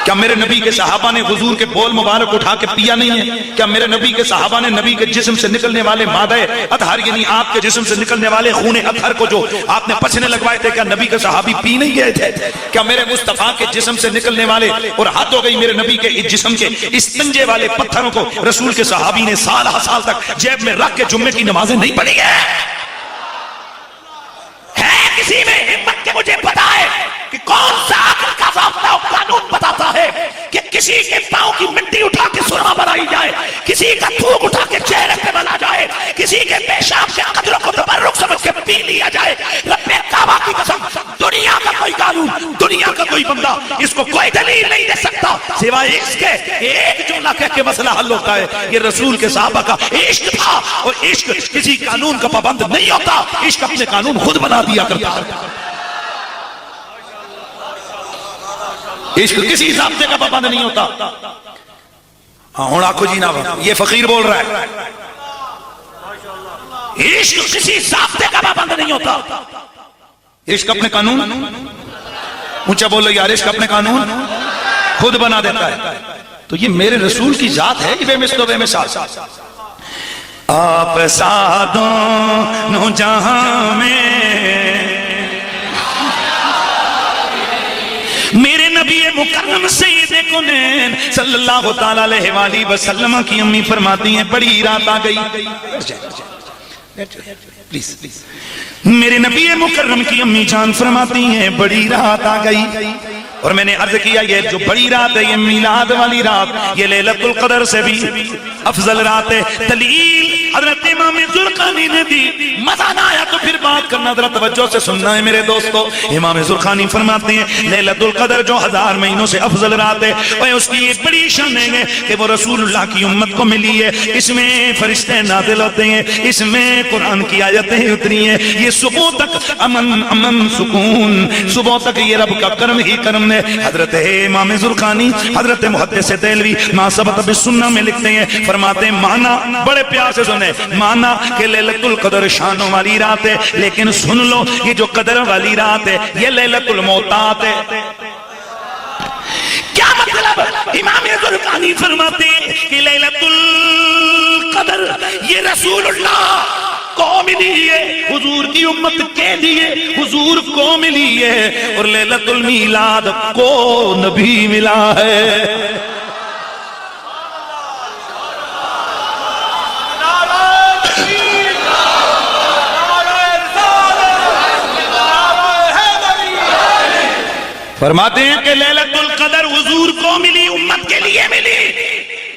Speaker 1: کیا میرے نبی کے صحابہ نے حضور کے بول مبارک اٹھا کے پیا نہیں ہے؟ کیا میرے نبی کے صحابہ نے نبی کے جسم سے نکلنے والے مادہ اطہر یعنی آپ کے جسم سے نکلنے والے خون اطہر کو جو آپ نے پسینے لگوائے تھے، کیا نبی کے صحابی پی نہیں گئے تھے؟ کیا میرے مصطفیٰ کے جسم سے نکلنے والے اور حد ہو گئی میرے نبی کے جسم کے استنجے والے پتھروں کو رسول کے صحابی نے سال ہر سال تک جیب میں رکھ کے جمعے کی نمازیں نہیں پڑھی ہیں؟ کسی میں ہمت کے مجھے بتائے کہ کون سا عقل کا ضابطہ و قانون بتاتا ہے کہ کسی کے پاؤں کی مٹی اٹھا کے سرما بنائی جائے، کسی کا تھوک اٹھا کے چہرے پہ بنا جائے، کسی کے پیشاب کے قدروں کو تبرک سمجھ کے پی لیا جائے۔ رب کعبہ کی قسم، دنیا کا کوئی قانون، دنیا کا کوئی بندہ اس کو کوئی دلیل نہیں دے سکتا سوائے اس کے ایک جملہ کہہ کے مسئلہ حل ہوتا ہے۔ یہ رسول کے صحابہ کا عشق تھا، اور عشق کسی قانون کا پابند نہیں ہوتا، عشق اپنے قانون خود بنا دیا کرتا ہے۔ عشق کسی ضابطے کا پابند نہیں ہوتا۔ ہاں ہوں آنکھو جی نہ یہ فقیر بول رہا ہے، عشق کسی ضابطے کا پابند نہیں ہوتا، عشق اپنے قانون، اونچا بولو یار، عشق اپنے قانون خود بنا دیتا ہے۔ تو یہ میرے رسول کی ذات ہے، یہ بے مثل و بے مثال۔ آپ سادوں جہاں میں میرے نبی مکرم سید کونین صلی اللہ تعالیٰ علیہ وآلہ وسلم کی امی فرماتی ہیں بڑی رات آ گئی، میرے نبی مکرم کی امی جان فرماتی ہیں بڑی رات آ گئی، اور میں نے عرض کیا یہ جو بڑی رات ہے یہ میلاد والی رات، یہ لیلۃ القدر سے بھی افضل رات ہے۔ دلیل حضرت امام زرقانی نے دی، مزہ نہ آیا تو پھر بات کرنا، ذرا توجہ سے سننا ہے میرے دوستو۔ امام زرقانی فرماتے ہیں لیلۃ القدر جو 1000 مہینوں سے افضل رات ہے، وہ اس کی ایک بڑی شان ہے کہ وہ رسول اللہ کی امت کو ملی ہے، اس میں فرشتے نازل ہوتے ہیں، اس میں قرآن کی آیتیں اتری ہیں، یہ صبح تک امن سکون، صبح تک یہ رب کا کرم ہی کرم ہے۔ حضرت امام زرقانی حضرت محدث دہلوی ما ثبت بالسنہ میں لکھتے ہیں، فرماتے ہیں معنی بڑے پیار سے سنے، معنی کہ لیلۃ القدر شانوں والی رات ہے، لیکن سن لو یہ جو قدر والی رات ہے یہ لیلۃ الموتات ہے۔ کیا مطلب؟ امام زرقانی فرماتے ہیں کہ لیلۃ القدر یہ رسول اللہ کو ملی ہے، حضور کی امت کے لیے حضور کو ملی ہے، اور لیلۃ المیلاد کو نبی ملا ہے۔ فرماتے ہیں کہ لیلۃ القدر حضور کو ملی، امت کے لیے ملی،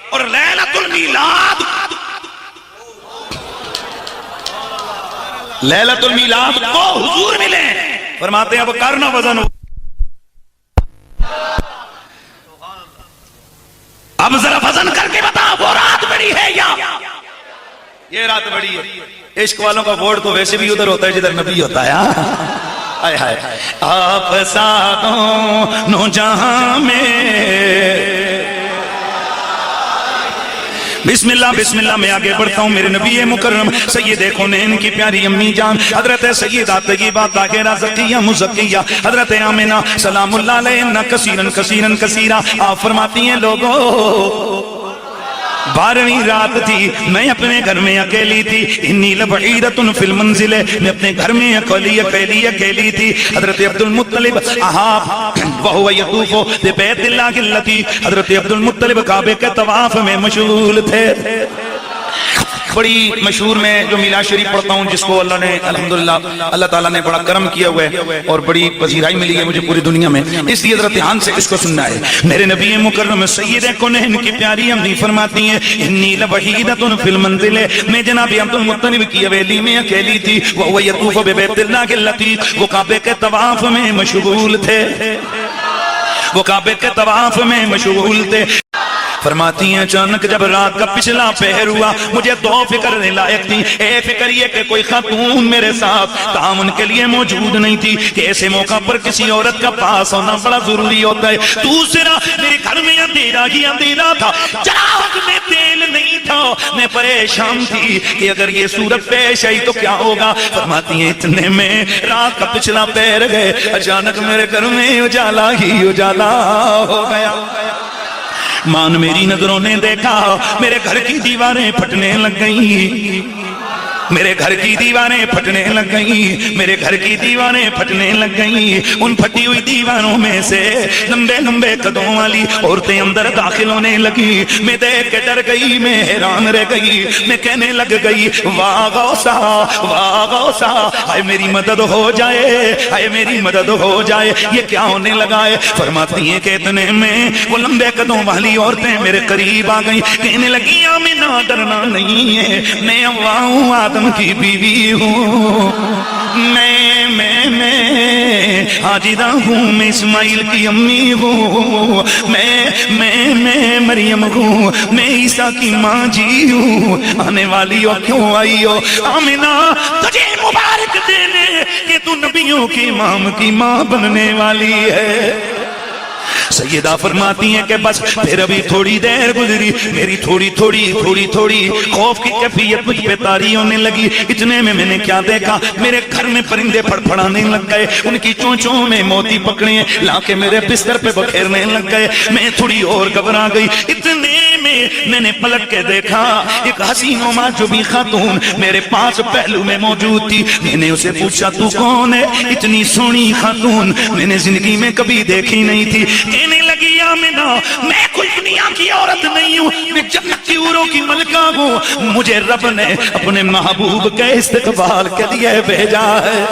Speaker 1: اور لیلۃ المیلاد لیلۃ المیلاد کو حضور ملے۔ فرماتے ہیں اب کرنا وزن، اب ذرا وزن کر کے بتا وہ رات بڑی ہے یا یہ رات بڑی ہے؟ عشق والوں کا ووٹ تو ویسے بھی ادھر ہوتا ہے جدھر نبی ہوتا ہے۔ آپ ساتوں جہاں میں بسم اللہ میں آگے بڑھتا ہوں۔ میرے نبی مکرم سید کونین کی پیاری امی جان حضرت سیدہ طیبہ طاہرہ زکیہ مزکیہ حضرت آمنہ سلام اللہ علیہن کثیرن کثیرن کثیرہ، آپ فرماتی ہیں لوگوں 12ویں رات تھی، میں اپنے گھر میں اکیلی تھی، انی لبعیدۃ فی المنزل، میں اپنے گھر میں اکیلی تھی۔ حضرت عبد المطلب وہو یطوف ببیت اللہ الذی، حضرت عبد المطلب کعبے کے طواف میں مشغول تھے۔ بڑی مشہور میں جو میلاد شریف پڑھتا ہوں، جس کو اللہ نے الحمدللہ اللہ تعالیٰ نے بڑا کرم کیا ہوا ہے اور بڑی پذیرائی ملی ہے مجھے پوری دنیا میں، اس لیے ذرا دھیان سے اس کو سننا ہے۔ میرے نبی مکرم سید کونین کی پیاری امی فرماتی ہیں انی لوحیدۃ فی المنزل، میں جناب عبد المطلب کی حویلی میں اکیلی تھی، وہو یطوف ببیت اللہ الذی، وہ کعبے کے طواف میں مشغول تھے، وہ کعبے کے طواف میں مشغول تھے۔ فرماتی ہیں اچانک جب رات کا پچھلا پہر ہوا، مجھے دو فکر لائق تھی۔ ایک فکر یہ کہ کوئی خاتون میرے ساتھ تعاون کے لیے موجود نہیں تھی کہ ایسے موقع پر کسی عورت کا پاس ہونا بڑا ضروری ہوتا ہے۔ دوسرا میرے گھر میں اندھیرا ہی اندھیرا تھا، چراغ میں تیل نہیں تھا، میں پریشان تھی کہ اگر یہ صورت پیش آئی تو کیا ہوگا۔ فرماتی ہیں اتنے میں رات کا پچھلا پہر گئے، اچانک میرے گھر میں اجالا ہی اجالا ہو گیا۔ مان میری نظروں نے دیکھا میرے گھر کی دیواریں پھٹنے لگ گئیں، میرے گھر کی دیواریں پھٹنے لگ گئیں، میرے گھر کی دیواریں پھٹنے لگ گئیں۔ ان پھٹی ہوئی دیواروں میں سے لمبے لمبے قدموں والی عورتیں اندر داخل ہونے لگی۔ میں دیکھ کے ڈر گئی، میں حیران رہ گئی، میں کہنے لگ گئی واہ غوثا واہ غوثا، اے میری مدد ہو جائے، اے میری مدد ہو جائے۔ یہ کیا ہونے لگا ہے؟ فرماتی ہیں کہ اتنے میں وہ لمبے قدموں والی عورتیں میرے قریب آ گئیں، کہنے لگی آمنہ ڈرنا نہیں ہے، میں ہوا ہوں آدم کی بیوی ہوں، میں حاجرہ ہوں، میں اسماعیل کی امی ہوں، میں مریم ہوں، میں عیسیٰ کی ماں جی ہوں۔ آنے والی ہو کیوں آئی ہو؟ آمنہ تجھے مبارک دینے کہ تو نبیوں کی امام کی ماں بننے والی ہے۔ سیدہ فرماتی ہیں کہ بس پھر ابھی تھوڑی دیر گزری، میری تھوڑی خوف کی کیفیت مجھ پہ طاری ہونے لگی۔ اتنے میں نے کیا دیکھا، میرے گھر میں پرندے پھڑپھڑانے لگ گئے، ان کی چونچوں میں موتی پکڑے لا کے میرے بستر پہ بکھیرنے لگ گئے۔ میں تھوڑی اور گھبرا گئی۔ اتنے میں نے پلٹ کے دیکھا، ایک حسین و معجوبی خاتون میرے پاس پہلو میں موجود تھی۔ میں نے اسے پوچھا تو کون ہے؟ اتنی سونی خاتون میں نے زندگی میں کبھی دیکھی نہیں تھی۔ کہنے لگی آمنہ میں کوئی دنیا کی عورت نہیں ہوں، میں جنت کی حوروں کی ملکہ ہوں، مجھے رب نے اپنے محبوب کے استقبال کے لیے بھیجا ہے۔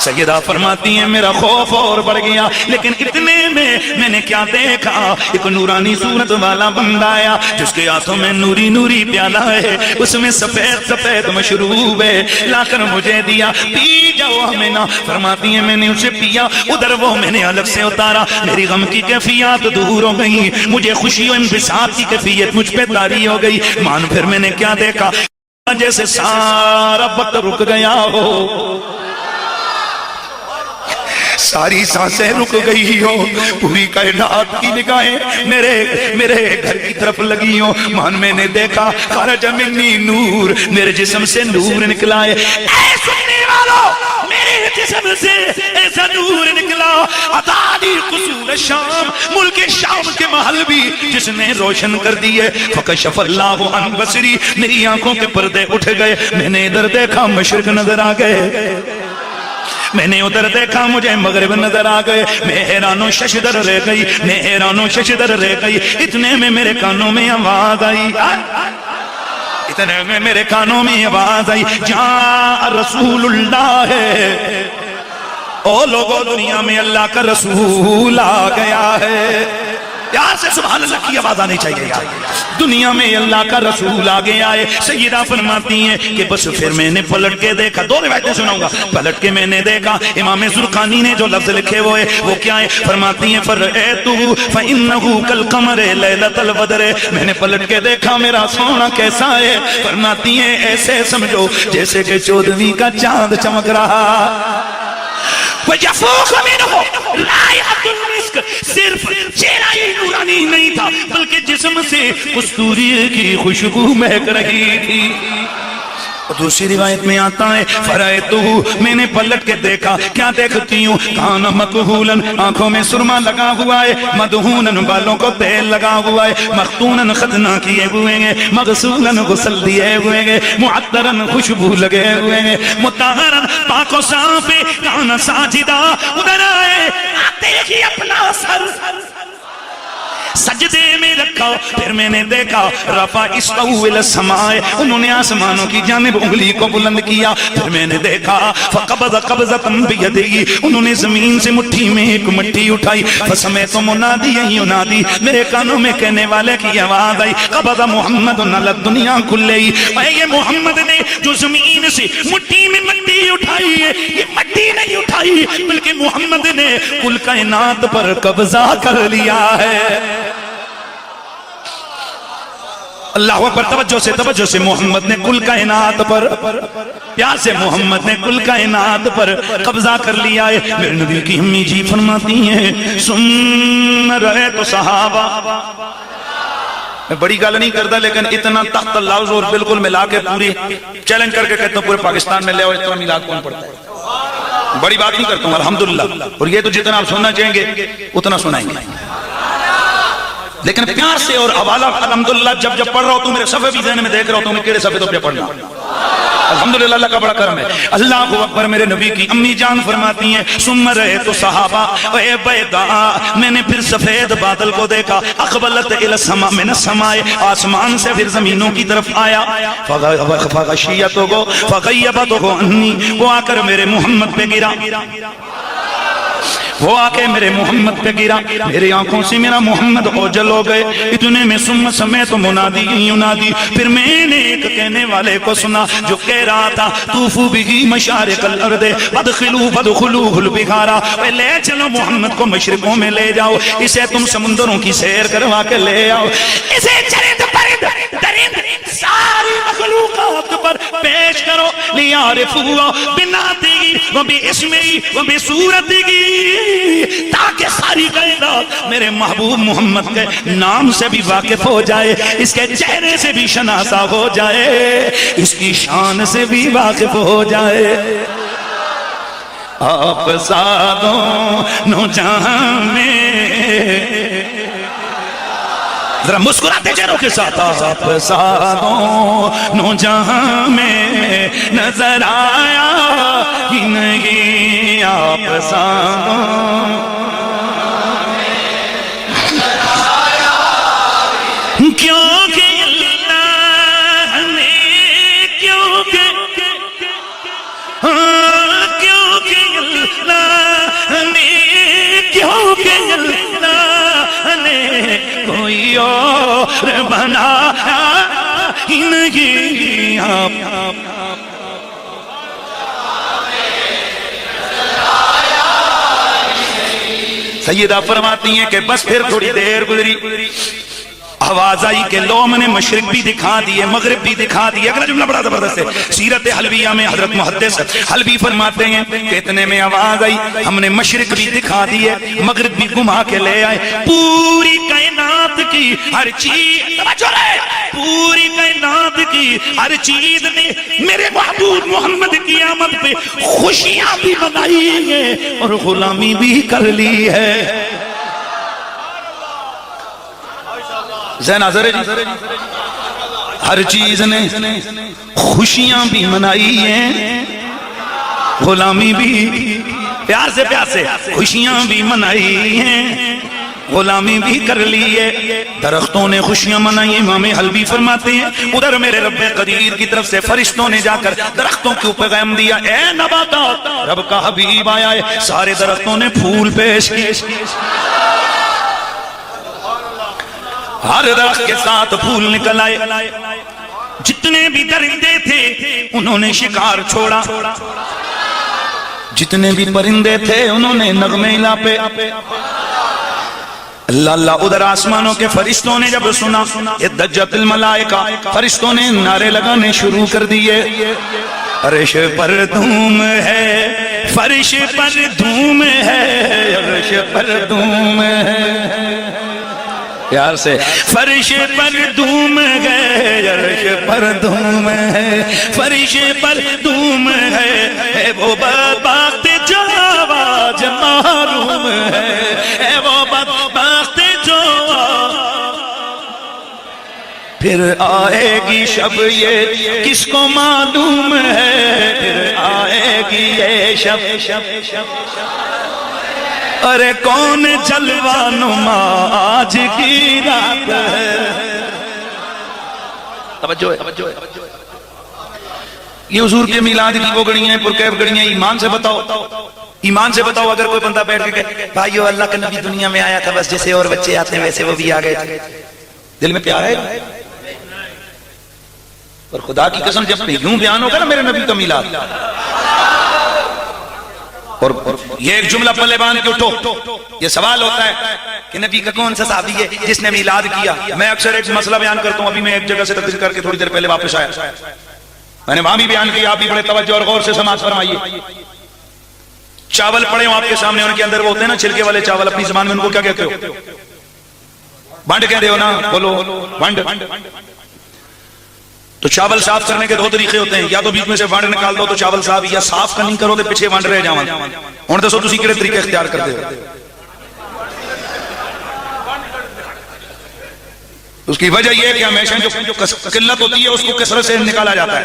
Speaker 1: سیدہ فرماتی ہیں میرا خوف اور بڑھ گیا، لیکن اتنے میں نے کیا دیکھا، ایک نورانی صورت والا بندہ آیا جس کے ہاتھوں میں نوری پیالہ ہے، اس میں سفید مشروب ہے، لا کر مجھے دیا، پی جاؤ آمنہ۔ فرماتی ہیں میں نے اسے پیا، ادھر وہ میں نے الگ سے اتارا، میری غم کی کیفیات دور ہو گئی، مجھے خوشی و انبساط کی کیفیت مجھ پہ طاری ہو گئی۔ مان پھر میں نے کیا دیکھا، جیسے سارا وقت رک گیا ہو، ساری سانسیں رک گئی ہو، پوری کائنات کی نگاہیں میرے گھر کی طرف لگی ہو۔ مان میں نے دیکھا خرج منی نور، میرے جسم سے نور نکلا ہے۔ اے سننے والوں، میرے جسم سے ایسا نور نکلا، عطانی قصور شام، ملک شام کے محل بھی جس نے روشن کر دیے۔ فکشف اللہ عن بصری، میری آنکھوں کے پردے اٹھ گئے، میں نے ادھر دیکھا مشرق نظر آ گئے، میں نے ادھر دیکھا مجھے مغرب نظر آ گئے، میں حیران و ششدر رہ گئی۔ اتنے میں میرے کانوں میں آواز آئی، جاء رسول اللہ ہے، او لوگوں دنیا میں اللہ کا رسول آ گیا ہے۔ پیار سے سبحان اللہ کی آواز آنی چاہیے یار۔ دنیا میں اللہ کا رسول آگے آئے۔ سیدہ فرماتی ہیں کہ بس پھر میں نے پلٹ کے دیکھا، دو روایتیں سناؤں گا، پلٹ کے میں نے دیکھا امام زرقانی نے جو لفظ لکھے ہوئے وہ کیا ہے؟ فرماتی ہیں فَرَأَيْتُهُ فَإِنَّهُ كَالْقَمَرِ لَيْلَةَ الْبَدْرِ، میں نے پلٹ کے دیکھا میرا سونا کیسا ہے؟ فرماتی ہیں ایسے سمجھو جیسے کہ 14ویں کا چاند چمک رہا۔ وَيَفُوقُ مِنْهُ رَائِحَةُ الْمِسْكِ، صرف چہرہ ہی نورانی نہیں تھا بلکہ جسم سے کستوری کی خوشبو مہک رہی تھی۔ دوسری روایت میں آتا ہے فرائتہ، میں نے پلٹ کے دیکھا، کیا دیکھتی ہوں؟ کان مکحولن، آنکھوں میں سرما لگا ہوا ہے، مدہونن، بالوں کو تیل لگا ہوا ہے، مختونن، ختنہ کیے ہوئے ہیں، مغسولن، غسل دیے ہوئے ہیں، معطرن، خوشبو لگے ہوئے ہیں، مطہرن، پاک و صاف ہے، کان ساجدہ، ادھر آئے دیکھیے اپنا سر سجدے میں رکھا۔ پھر میں نے دیکھا رفع استو الی السماء، انہوں نے آسمانوں کی جانب انگلی کو بلند کیا۔ پھر میں نے دیکھا فقبض قبضۃ بیدہ، انہوں نے زمین سے مٹھی میں ایک مٹھی اٹھائی۔ فسمعت منادیا ینادی، میرے کانوں میں کہنے والے کی آواز آئی قبض محمد علی الدنیا کلہ، اے یہ محمد نے جو زمین سے مٹھی میں مٹی اٹھائی ہے، یہ مٹی نہیں اٹھائی بلکہ محمد نے کل کائنات پر قبضہ کر لیا ہے۔ اللہ اکبر، توجہ سے محمد نے کل کائنات پر، پیار سے محمد نے کل کائنات پر قبضہ کر لیا ہے۔ میرے نبی کی امی جی فرماتی ہیں سن رہے تو صحابہ، میں بڑی گل نہیں کرتا لیکن اتنا تحت لفظ اور بالکل ملا کے پوری چیلنج کر کے کہتا ہوں پورے پاکستان میں لے آؤ اتنا میلاد کون پڑھتا ہے؟ بڑی بات نہیں کرتا ہوں الحمدللہ، اور یہ تو جتنا آپ سننا چاہیں گے اتنا سنائیں گے، لیکن پیار سے اور حوالہ الحمدللہ جب پڑھ رہا ہوں تو میرے صفحے بھی ذہن میں دیکھ رہا ہوں تو میں کیڑے صفحے تو پہ پڑھنا الحمدللہ اللہ کا بڑا کرم ہے. اللہ اکبر. میرے نبی کی امی جان فرماتی ہیں ثم رأیت صحابہ اے بیدا, میں نے پھر سفید بادل کو دیکھا, اقبلت الی السماء من السماء, آسمان سے پھر زمینوں کی طرف آیا, فغشیتہ فغیبتہ عنی, وہ آ کر میرے محمد پہ گرا, وہ آکے میرے محمد پہ گرا, میری آنکھوں سے میرا محمد اوجل ہو گئے. اتنے میں ثم سمعت منادی ینادی, پھر میں نے ایک کہنے والے کو سنا جو کہہ رہا تھا طوفوا بہ مشارق الارض فادخلوہ البحارا, لے چلو محمد کو مشرقوں میں لے جاؤ, اسے تم سمندروں کی سیر کروا کے لے آؤ, اسے چرند پرند درند ساری مخلوقات پر پیش کرو, لیعرفوا بنعتہ وباسمہ وبصورتہ, تاکہ ساری کائنات میرے محبوب محمد کے نام سے بھی واقف ہو جائے, اس کے چہرے سے بھی شناسا ہو جائے, اس کی شان سے بھی واقف ہو جائے. آپ سادوں جہاں میں, ذرا مسکراتے چہروں کے ساتھ, آپ سادوں جہاں میں نظر آیا ہی نہیں, آپ سادوں کیونکہ اللہ نے, کیونکہ اللہ نے, کیونکہ اللہ نے کوئی اور بنایا ہی نہیں, آپ سیدہ فرماتی ہیں کہ بس پھر تھوڑی دیر گزری, آواز آئی کہ لو میں نے مشرق بھی دکھا دیے مغرب بھی دکھا دیے. اگلا جملہ بڑا زبردست ہے, سیرت حلبیہ میں حضرت محدث حلبی فرماتے ہیں کہ اتنے میں آواز آئی ہم نے مشرق بھی دکھا دیے مغرب بھی گھما کے لے آئے, پوری کائنات کی ہر چیز, پوری کائنات کی ہر چیز نے میرے محبوب محمد کی آمد پہ خوشیاں بھی منائی ہیں اور غلامی بھی کر لی ہے. ذہن حاضر ہے جی, ہر چیز نے خوشیاں بھی منائی ہیں, غلامی بھی, پیار سے خوشیاں بھی منائی ہیں, غلامی بھی کر لی ہے. درختوں نے خوشیاں منائی, امام حلبی فرماتے ہیں ادھر میرے رب قدیر کی طرف سے فرشتوں نے جا کر درختوں کے اوپر پیغام دیا, اے نباتات رب کا حبیب آیا ہے. سارے درختوں نے پھول پیش کیے, ہر درخت کے ساتھ پھول نکل آئے, جتنے بھی درندے تھے انہوں نے شکار چھوڑا, جتنے بھی پرندے تھے انہوں نے نغمے لاپے. اللہ اللہ. ادھر آسمانوں کے فرشتوں نے جب سنا دجت الملائکہ, فرشتوں نے نعرے لگانے شروع کر دیے, عرش پر دھوم ہے, فرش پر دھوم ہے, عرش پر دھوم ہے, پیار سے, فرش پر دھوم ہے, عرش پر دھوم ہے, فرش پر دھوم ہے, وہ بدبخت جو آواز معلوم ہے, وہ بدبخت جو پھر آئے گی شب یہ کس کو معلوم ہے, پھر آئے گی یہ شب, ارے کون جلوہ نما آج کی رات ہے. توجہ ہے, یہ حضور کے میلاد کی وہ گھڑیاں ہیں, پرکیف گھڑیاں. ایمان سے بتاؤ, ایمان سے بتاؤ, اگر کوئی بندہ بیٹھ کے کہے بھائیو اللہ کا نبی دنیا میں آیا تھا, بس جیسے اور بچے آتے ہیں ویسے وہ بھی آ گئے تھے, دل میں پیار ہے؟ اور خدا کی قسم جب یوں بیان ہوگا نا میرے نبی کا میلاد, اور یہ ایک جملہ پلے باندھ کے اٹھو, یہ سوال ہوتا ہے کہ نبی کا کون سا صحابی ہے جس نے میلاد کیا. میں اکثر ایک مسئلہ بیان کرتا ہوں, ابھی میں ایک جگہ سے تقریر کر کے تھوڑی دیر پہلے واپس آیا, میں نے وہاں بھی بیان کیا, آپ بھی بڑے توجہ اور غور سے سماعت فرمائیے. چاول پڑے ہوں آپ کے سامنے, ان کے اندر وہ ہوتے ہیں نا چھلکے والے چاول, اپنی زبان میں ان کو کیا کہتے ہو؟ بانڈ کہتے ہو نا, بولو بانڈ. تو چاول صاف کرنے کے دو طریقے ہوتے ہیں, یا تو بیچ میں سے وانڈ نکال دو تو چاول صاف, یا صاف کا نہیں کرو تو پیچھے وانڈ رہ جاؤں. ہوں دسو تسی کیڑے طریقے اختیار کرتے ہو؟ اس کی وجہ یہ ہے کہ ہمیشہ جو قلت ہوتی ہے اس کو کثرت سے نکالا جاتا ہے.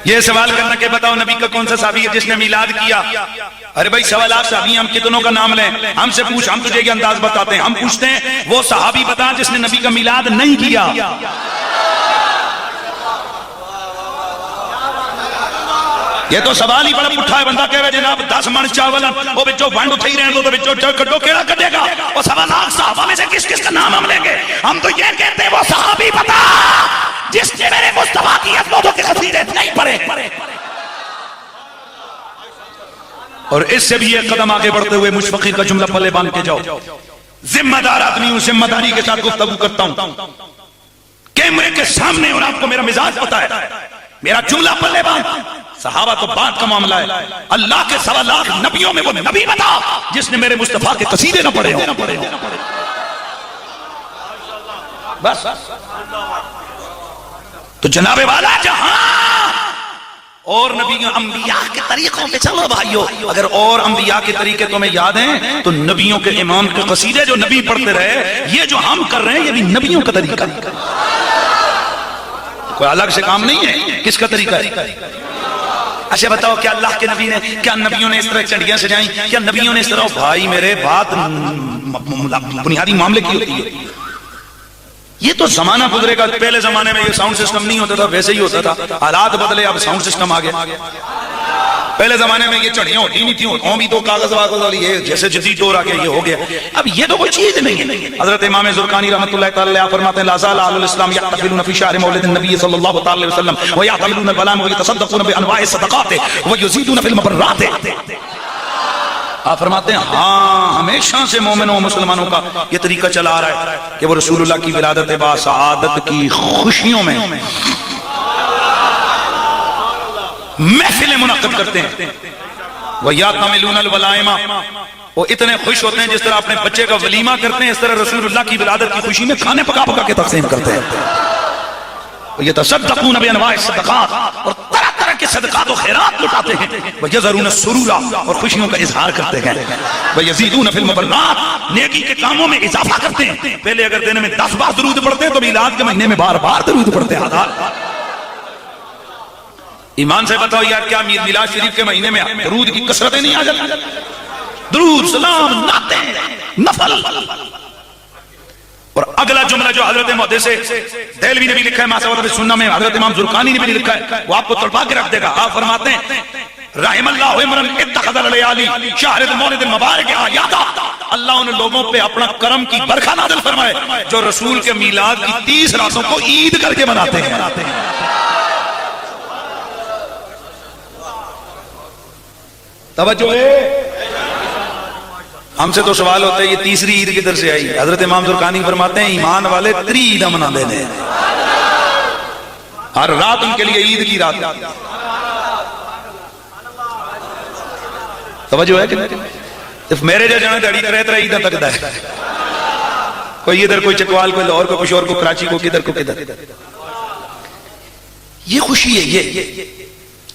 Speaker 1: یہ سوال کرنا کہ بتاؤ نبی کا کون سا صحابی ہے جس نے میلاد کیا؟ ارے بھائی 1.25 صحابی ہم کتنوں کا نام لیں؟ ہم سے پوچھ، ہم تجھے یہ انداز بتاتے ہیں. ہم پوچھتے ہیں وہ صحابی بتا جس نے نبی کا میلاد نہیں کیا. یہ تو سوال ہی بڑا پٹھا ہے. بندہ کہہ رہا جناب 10 من چاول وہ بچوں ونڈ اٹھائی رہے تو بچوں کٹو کیڑا کٹے گا. وہ 1.25 صحابہ میں سے کس کس کا نام ہم لیں گے؟ ہم تو یہ کہتے ہیں وہ صحابی بتا جس نے میرے مصطفیٰ کی عظمتوں کے قصیدے نہیں پڑھے. اور اس سے بھی ایک قدم آگے بڑھتے ہوئے مجھ فقیر کا جملہ پلے باندھ کے جاؤ. ذمہ دار آدمی ہوں، ذمہ داری کے ساتھ گفتگو کرتا ہوں. کیمرے کے سامنے اور آپ کو میرا مزاج پتا ہے. میرا جملہ پلے باندھ. صحابہ تو بات کا معاملہ ہے. اللہ کے 1.25 لاکھ نبیوں میں وہ نبی بتا جس نے میرے مصطفیٰ کے قصیدے نہ پڑھے ہوں. بس تو جناب والا جہاں اور نبی انبیاء کے طریقوں پہ چلو بھائیو. اگر اور انبیاء کے طریقے تمہیں یاد ہیں تو نبیوں کے امام کے قصیدے جو نبی پڑھتے رہے، یہ جو ہم کر رہے ہیں یہ بھی نبیوں کا طریقہ. کوئی الگ سے کام نہیں ہے. کس کا طریقہ ہے؟ اچھا بتاؤ کیا اللہ کے نبی نے، کیا نبیوں نے اس طرح چڑیاں سجائیں؟ کیا نبیوں نے اس طرح؟ بھائی میرے بات بنیادی معاملے کی ہوتی ہے. یہ تو زمانہ گزرے گا. پہلے زمانے میں یہ ساؤنڈ سسٹم نہیں ہوتا تھا، ویسے ہی ہوتا تھا. حالات بدلے، اب ساؤنڈ سسٹم آ گیا. پہلے زمانے میں یہ چڑیاں ہوتی نہیں تھیں، بھی تو کاغذ واغذ والی، یہ جیسے جدید دور آ گیا، یہ ہو گیا. اب یہ تو کوئی چیز نہیں ہے. حضرت امام زرقانی رحمۃ اللہ تعالی علیہ فرماتے ہیں لا زال اہل الاسلام یحتفلون فی شہر مولد النبی صلی اللہ تعالی علیہ وسلم ویعتملون البلام ویتصدقون بانواع الصدقات ویزیدون فی المبرات. آپ فرماتے ہیں ہاں ہمیشہ سے مومنوں و مسلمانوں کا یہ طریقہ چلا آ رہا ہے کہ وہ رسول اللہ کی ولادت با سعادت کی خوشیوں میں محفلیں منعقد کرتے ہیں. وَيَعْتَمِلُونَ الْوَلَائِمَ، وہ اتنے خوش ہوتے ہیں جس طرح اپنے بچے کا ولیمہ کرتے ہیں، اس طرح رسول اللہ کی ولادت کی خوشی میں کھانے پکا پکا کے تقسیم کرتے ہیں. وَيَتَصَدَّقُونَ بِأَنْوَاعِ الصَّدَقَاتِ، اور طرح طرح کے صدقات و خیرات لٹاتے ہیں. وَيَذَرُونَ السُّرُورَ، اور خوشیوں کا اظہار کرتے ہیں. وَيَزِيدُونَ فِي الْمُبَرَّاتِ، نیکی کے کاموں میں اضافہ کرتے ہیں. پہلے اگر دن میں 10 بار درود پڑھتے ہیں تو میلاد کے مہینے میں بار بار درود پڑھتے ہیں. ایمان سے بتاؤ یار کیا میلاد شریف کے مہینے میں درود کی کثرتیں نہیں آ جاتی؟ درود، سلام، نعتیں، نفل. اور اگلا جملہ جو حضرت محدث دہلوی نے بھی لکھا ہے ماسوات السنہ میں، حضرت امام زرقانی نے بھی لکھا ہے، وہ آپ کو تڑپا کے رکھ دے گا. آپ فرماتے ہیں رحم اللہ عمرن اتخذ اللیالی شہر المولد المبارک آیاتا، اللہ ان لوگوں پہ اپنا کرم کی برکھا نازل فرمائے جو رسول کے میلاد کی 30 راتوں کو عید کر کے مناتے ہیں. توجہ ہے. ہم سے تو سوال ہوتا ہے یہ تیسری عید کدھر سے آئی؟ حضرت امام زرقانی فرماتے ہیں ایمان والے 3 عید منا دینے، ہر رات ان کے لیے عید کی رات. توجہ ہے کہ میرے جو جانا دھڑی کرے 3 عیدیں تک دا ہے. کوئی ادھر، کوئی چکوال، کوئی لاہور، کوئی پشور، کو کراچی، کو کدھر کو کدھر. یہ خوشی ہے. یہ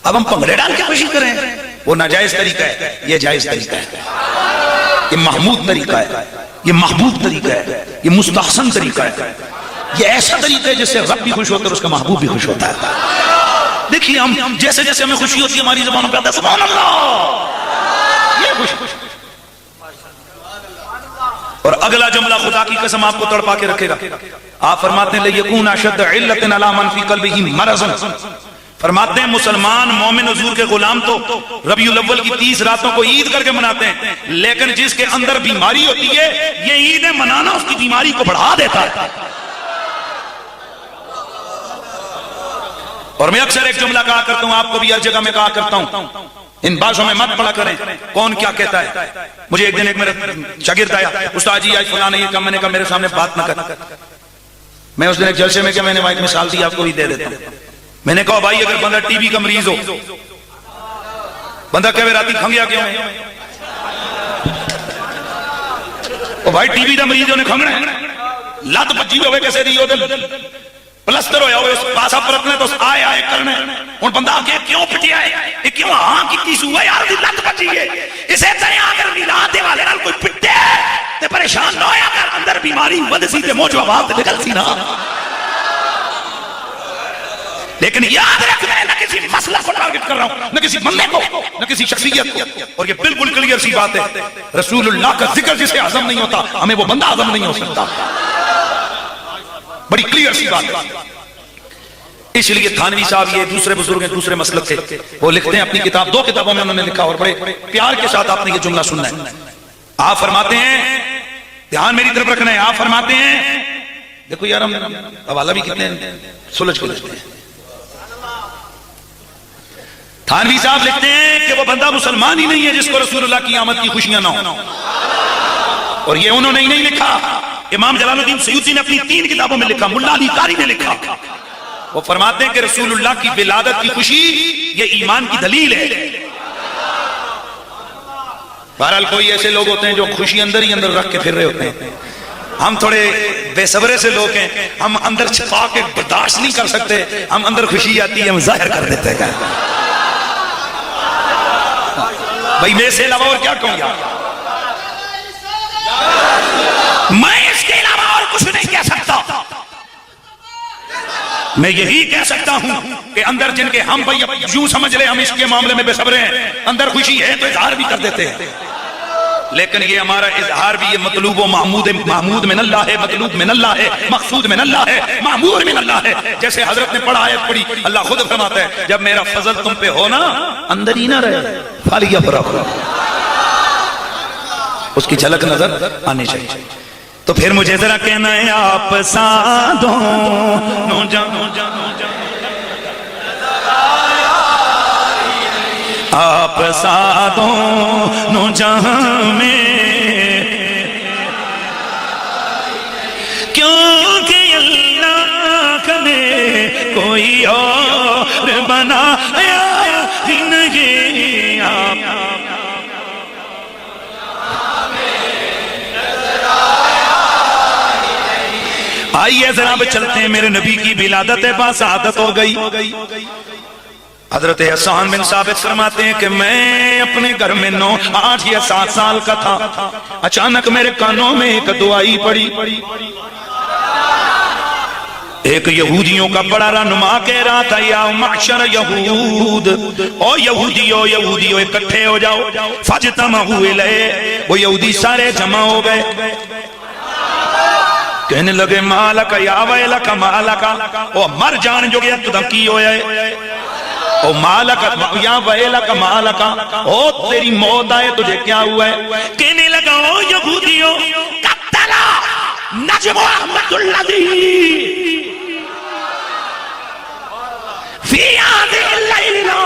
Speaker 1: اب ہم پنگڑے ڈال کے خوشی کریں، وہ ناجائز طریقہ ہے. یہ جائز طریقہ ہے، یہ محمود طریقہ ہے، یہ محبوب طریقہ ہے، یہ مستحسن طریقہ ہے. یہ ایسا طریقہ ہے جس سے رب بھی خوش ہوتا ہے اور اس کا محبوب بھی خوش ہوتا ہے. دیکھیے ہم جیسے جیسے ہمیں خوشی ہوتی ہے ہماری زبانوں پہ آتا ہے سبحان اللہ، یہ خوشی. اور اگلا جملہ خدا کی قسم آپ کو تڑپا کے رکھے گا. آپ فرماتے ہیں لِيَكُونَ أَشَدَّ عِلَّةٍ عَلَىٰ مَنْ فِي قَلْبِهِ مَرَضٌ. فرماتے ہیں مسلمان مومن حضور کے غلام تو ربیع الاول کی 30 راتوں کو عید کر کے مناتے ہیں، لیکن جس کے اندر بیماری ہوتی ہے یہ عیدیں منانا اس کی بیماری کو بڑھا دیتا ہے. اور میں اکثر ایک جملہ کہا کرتا ہوں، آپ کو بھی ہر جگہ میں کہا کرتا ہوں، ان باتوں میں مت پڑا کریں کون کیا کہتا ہے. مجھے ایک دن ایک میرا شاگرد آیا، استاد جی آج فلاں نے یہ کہا. میں نے کہا میرے سامنے بات نہ کر. میں اس دن ایک جلسے میں کیا میں نے ایک مثال دی، آپ کو بھی دے دیتا ہوں. میں نے کہا بھائی اگر بندہ ٹی بی کا مریض ہو، بندہ کہے راتی کھنگیا کیوں ہے؟ وہ بھائی ٹی بی کا مریض انہیں کھنگنا ہے، لت بجی ہوئے کیسے دی ہو دل پلستر ہویا ہوئے اس پاسا پرتنے تو آئے آئے کرنے. ان بندہ آگے کیوں پٹیا ہے، یہ کیوں ہاں کی تیس ہوا یار دی لت بجی ہے. اسے ترے آگر میلاد دے والے نال کوئی پٹے تے پریشان نہ ہویا کر، اندر بیماری ود سی تے موجو آباد نکل سی نا. لیکن یاد رکھنا ہے نہ کسی مسئلہ کو ٹارگٹ کر رہا ہوں، نہ کسی بندے کو، نہ کسی شخصیت کو. اور یہ بالکل کلیئر سی بات ہے، رسول اللہ کا ذکر جسے ہضم نہیں ہوتا ہمیں وہ بندہ ہضم نہیں ہو سکتا. بڑی کلیئر سی بات ہے. اس لیے تھانوی صاحب یہ دوسرے بزرگ ہیں دوسرے مسلک سے، وہ لکھتے ہیں اپنی کتاب، 2 کتابوں میں انہوں نے لکھا اور بڑے پیار کے ساتھ آپ نے یہ جملہ سننا ہے. آپ فرماتے ہیں، دھیان میری طرف رکھنا ہے، آپ فرماتے ہیں، دیکھو یار ہم حوالہ بھی کتنے سلجھ کے لکھتے ہیں. تھانوی صاحب لکھتے ہیں کہ وہ بندہ مسلمان ہی نہیں ہے جس کو رسول اللہ کی آمد کی خوشیاں نہ ہوں. اور یہ انہوں نے ہی نہیں لکھا، امام جلال الدین سیوطی نے اپنی 3 کتابوں میں لکھا، ملا علی قاری نے لکھا. وہ فرماتے ہیں کہ رسول اللہ کی ولادت کی خوشی یہ ایمان کی دلیل ہے. بہرحال کوئی ایسے لوگ ہوتے ہیں جو خوشی اندر ہی اندر رکھ کے پھر رہے ہوتے ہیں. ہم تھوڑے بے صبرے سے لوگ ہیں، ہم اندر چھپا کے برداشت نہیں کر سکتے، ہم اندر خوشی آتی ہے ہم ظاہر کر دیتے ہیں. بھائی میں اس کے علاوہ اور کیا کہوں گا، میں اس کے علاوہ اور کچھ نہیں کہہ سکتا. میں یہی کہہ سکتا ہوں کہ اندر جن کے ہم بھائی یوں سمجھ لے ہم اس کے معاملے میں بے صبرے ہیں، اندر خوشی ہے تو اظہار بھی کر دیتے ہیں. لیکن یہ ہمارا اظہار بھی یہ مطلوب و محمود من اللہ ہے، مطلوب من اللہ ہے، مقصود من اللہ ہے، معمور من اللہ ہے. جیسے حضرت نے پڑھا آیت پڑھی، اللہ خود فرماتا ہے جب میرا فضل تم پہ ہو نا اندر ہی نہ رہے فالیہ فراخ، اس کی جھلک نظر آنی چاہیے. تو پھر مجھے ذرا کہنا ہے آپ سادوں نو جانو آپ سادوں نو جہاں میں، کیونکہ اللہ نے کوئی اور بنایا ہی نہیں. آپ آئیے ذرا اب چلتے ہیں، میرے نبی کی ولادت باسعادت ہو گئی. حضرت حسان بن ثابت فرماتے ہیں کہ میں اپنے گھر میں 9، 8 یا 7 سال کا تھا، اچانک میرے کانوں میں ایک دعائی پڑی. ایک یہودیوں کا بڑا رہنما کہہ رہا تھا یا معشر یہود، او یہودیو اکٹھے ہو جاؤ. فاجتمعوا الیہ، وہ یہودی سارے جمع ہو گئے. کہنے لگے مالک یا ویلک مالک، او مر جان جو گیا تو کی ہویا ہے، او مالک یا ویلک مالک، او تیری موت آئے تجھے کیا ہوا ہے. کہنے لگا او یہودیو قتلا نجم احمد الذی فی هذه الليلہ،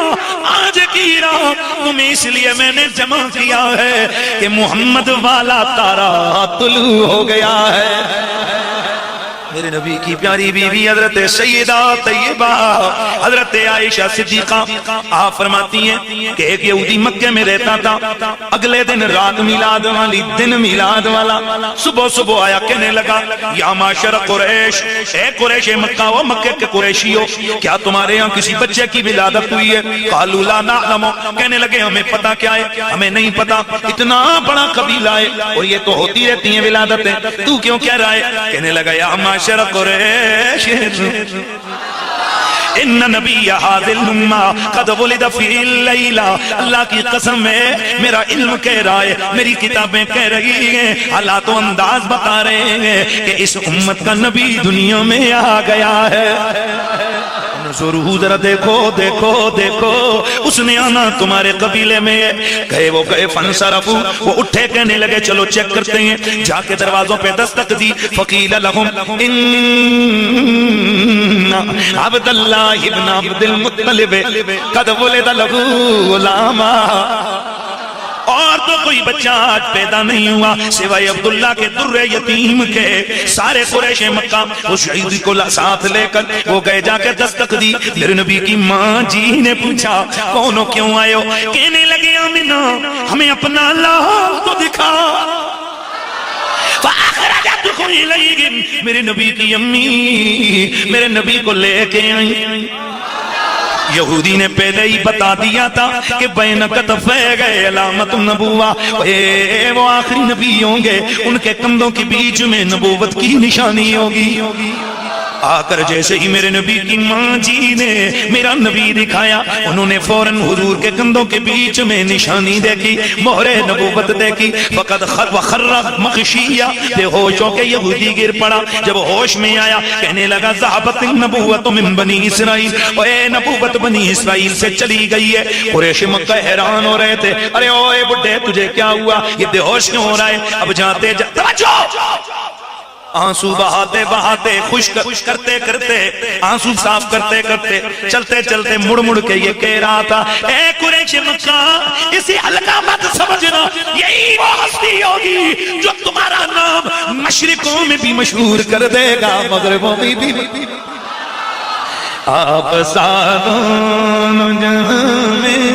Speaker 1: آج کی رات تمہیں اس لیے میں نے جمع کیا ہے کہ محمد والا تارا طلوع ہو گیا ہے. میرے نبی کی پیاری بیوی حضرت سیدہ طیبہ حضرت عائشہ صدیقہ آپ فرماتی ہیں کہ ایک یہودی مکہ میں رہتا تھا. اگلے دن رات میلاد والی، دن میلاد والا، صبح صبح آیا کہنے لگا یا معاشر قریش، اے قریش مکہ و مکہ کے قریشیو، کیا تمہارے یہاں کسی بچے کی ولادت ہوئی ہے؟ قالوا لا نعلم، کہنے لگے ہمیں پتا کیا ہے، ہمیں نہیں پتا، اتنا بڑا قبیلہ ہے اور یہ تو ہوتی رہتی ہیں ولادتیں، تو کیوں کہہ رہا ہے؟ کہنے لگا یا معاشر قریش ان نبی هذه الامہ قد ولد فی اللیلہ، اللہ کی قسم ہے میرا علم کہہ رہا ہے، میری کتابیں کہہ رہی ہیں، حالات و انداز بتا رہے ہیں کہ اس امت کا نبی دنیا میں آ گیا ہے. ضرور ذرا دیکھو دیکھو دیکھو، اس نے آنا تمہارے قبیلے میں ہے. وہ گئے فانصرفوا، وہ اٹھے کہنے لگے چلو چیک کرتے ہیں. جا کے دروازوں پہ دستک دی. فقیل لهم ان عبد اللہ ابن عبد المطلب قد ولد له غلاما، اور تو کوئی بچہ آج پیدا نہیں ہوا سوائے عبداللہ کے در یتیم کے. سارے قریش مکہ اس شہید کو ساتھ لے کر وہ گئے، جا کے دستک دی. میرے نبی کی ماں جی نے پوچھا کون ہو، کیوں آئے ہو؟ کہنے لگے آمنہ ہمیں اپنا لال تو دکھا. فَأَخْرَجَتْهُ إِلَيْهِمْ، میرے نبی کی امی میرے نبی کو لے کے آئیں. یہودی نے پہلے ہی بتا دیا تھا کہ بین کتفے گئے علامت النبوہ، وہ آخری نبی ہوں گے، ان کے کندھوں کے بیچ میں نبوت کی نشانی ہوگی. آ کر جیسے ہی میرے نبی کی ماں جی نے میرا نبی دکھایا، انہوں نے فوراً حضور کے کندھوں کے بیچ میں نشانی دیکھی، مہر نبوت دیکھی۔ فقد خر مغشیہ، بے ہوش ہو کے یہودی گر پڑا۔ جب ہوش میں آیا کہنے لگا ذہبت النبوۃ من بنی اسرائیل، اے نبوت بنی اسرائیل سے چلی گئی ہے۔ قریش مکہ حیران ہو رہے تھے، ارے اوے بڈھے تجھے کیا ہوا، یہ بے ہوش کیوں ہو رہا ہے؟ اب جاتے توجہ، آنسو بہاتے بہاتے، خشک کرتے کرتے، آنسو صاف کرتے کرتے، چلتے چلتے مڑ مڑ کے یہ کہہ رہا تھا، اے قریش مکہ، اسی ہلکا مت سمجھنا، یہی وہ ہستی ہوگی جو تمہارا نام مشرقوں میں بھی مشہور کر دے گا، مغربوں میں بھی۔ آپ سادوں جہاں میں،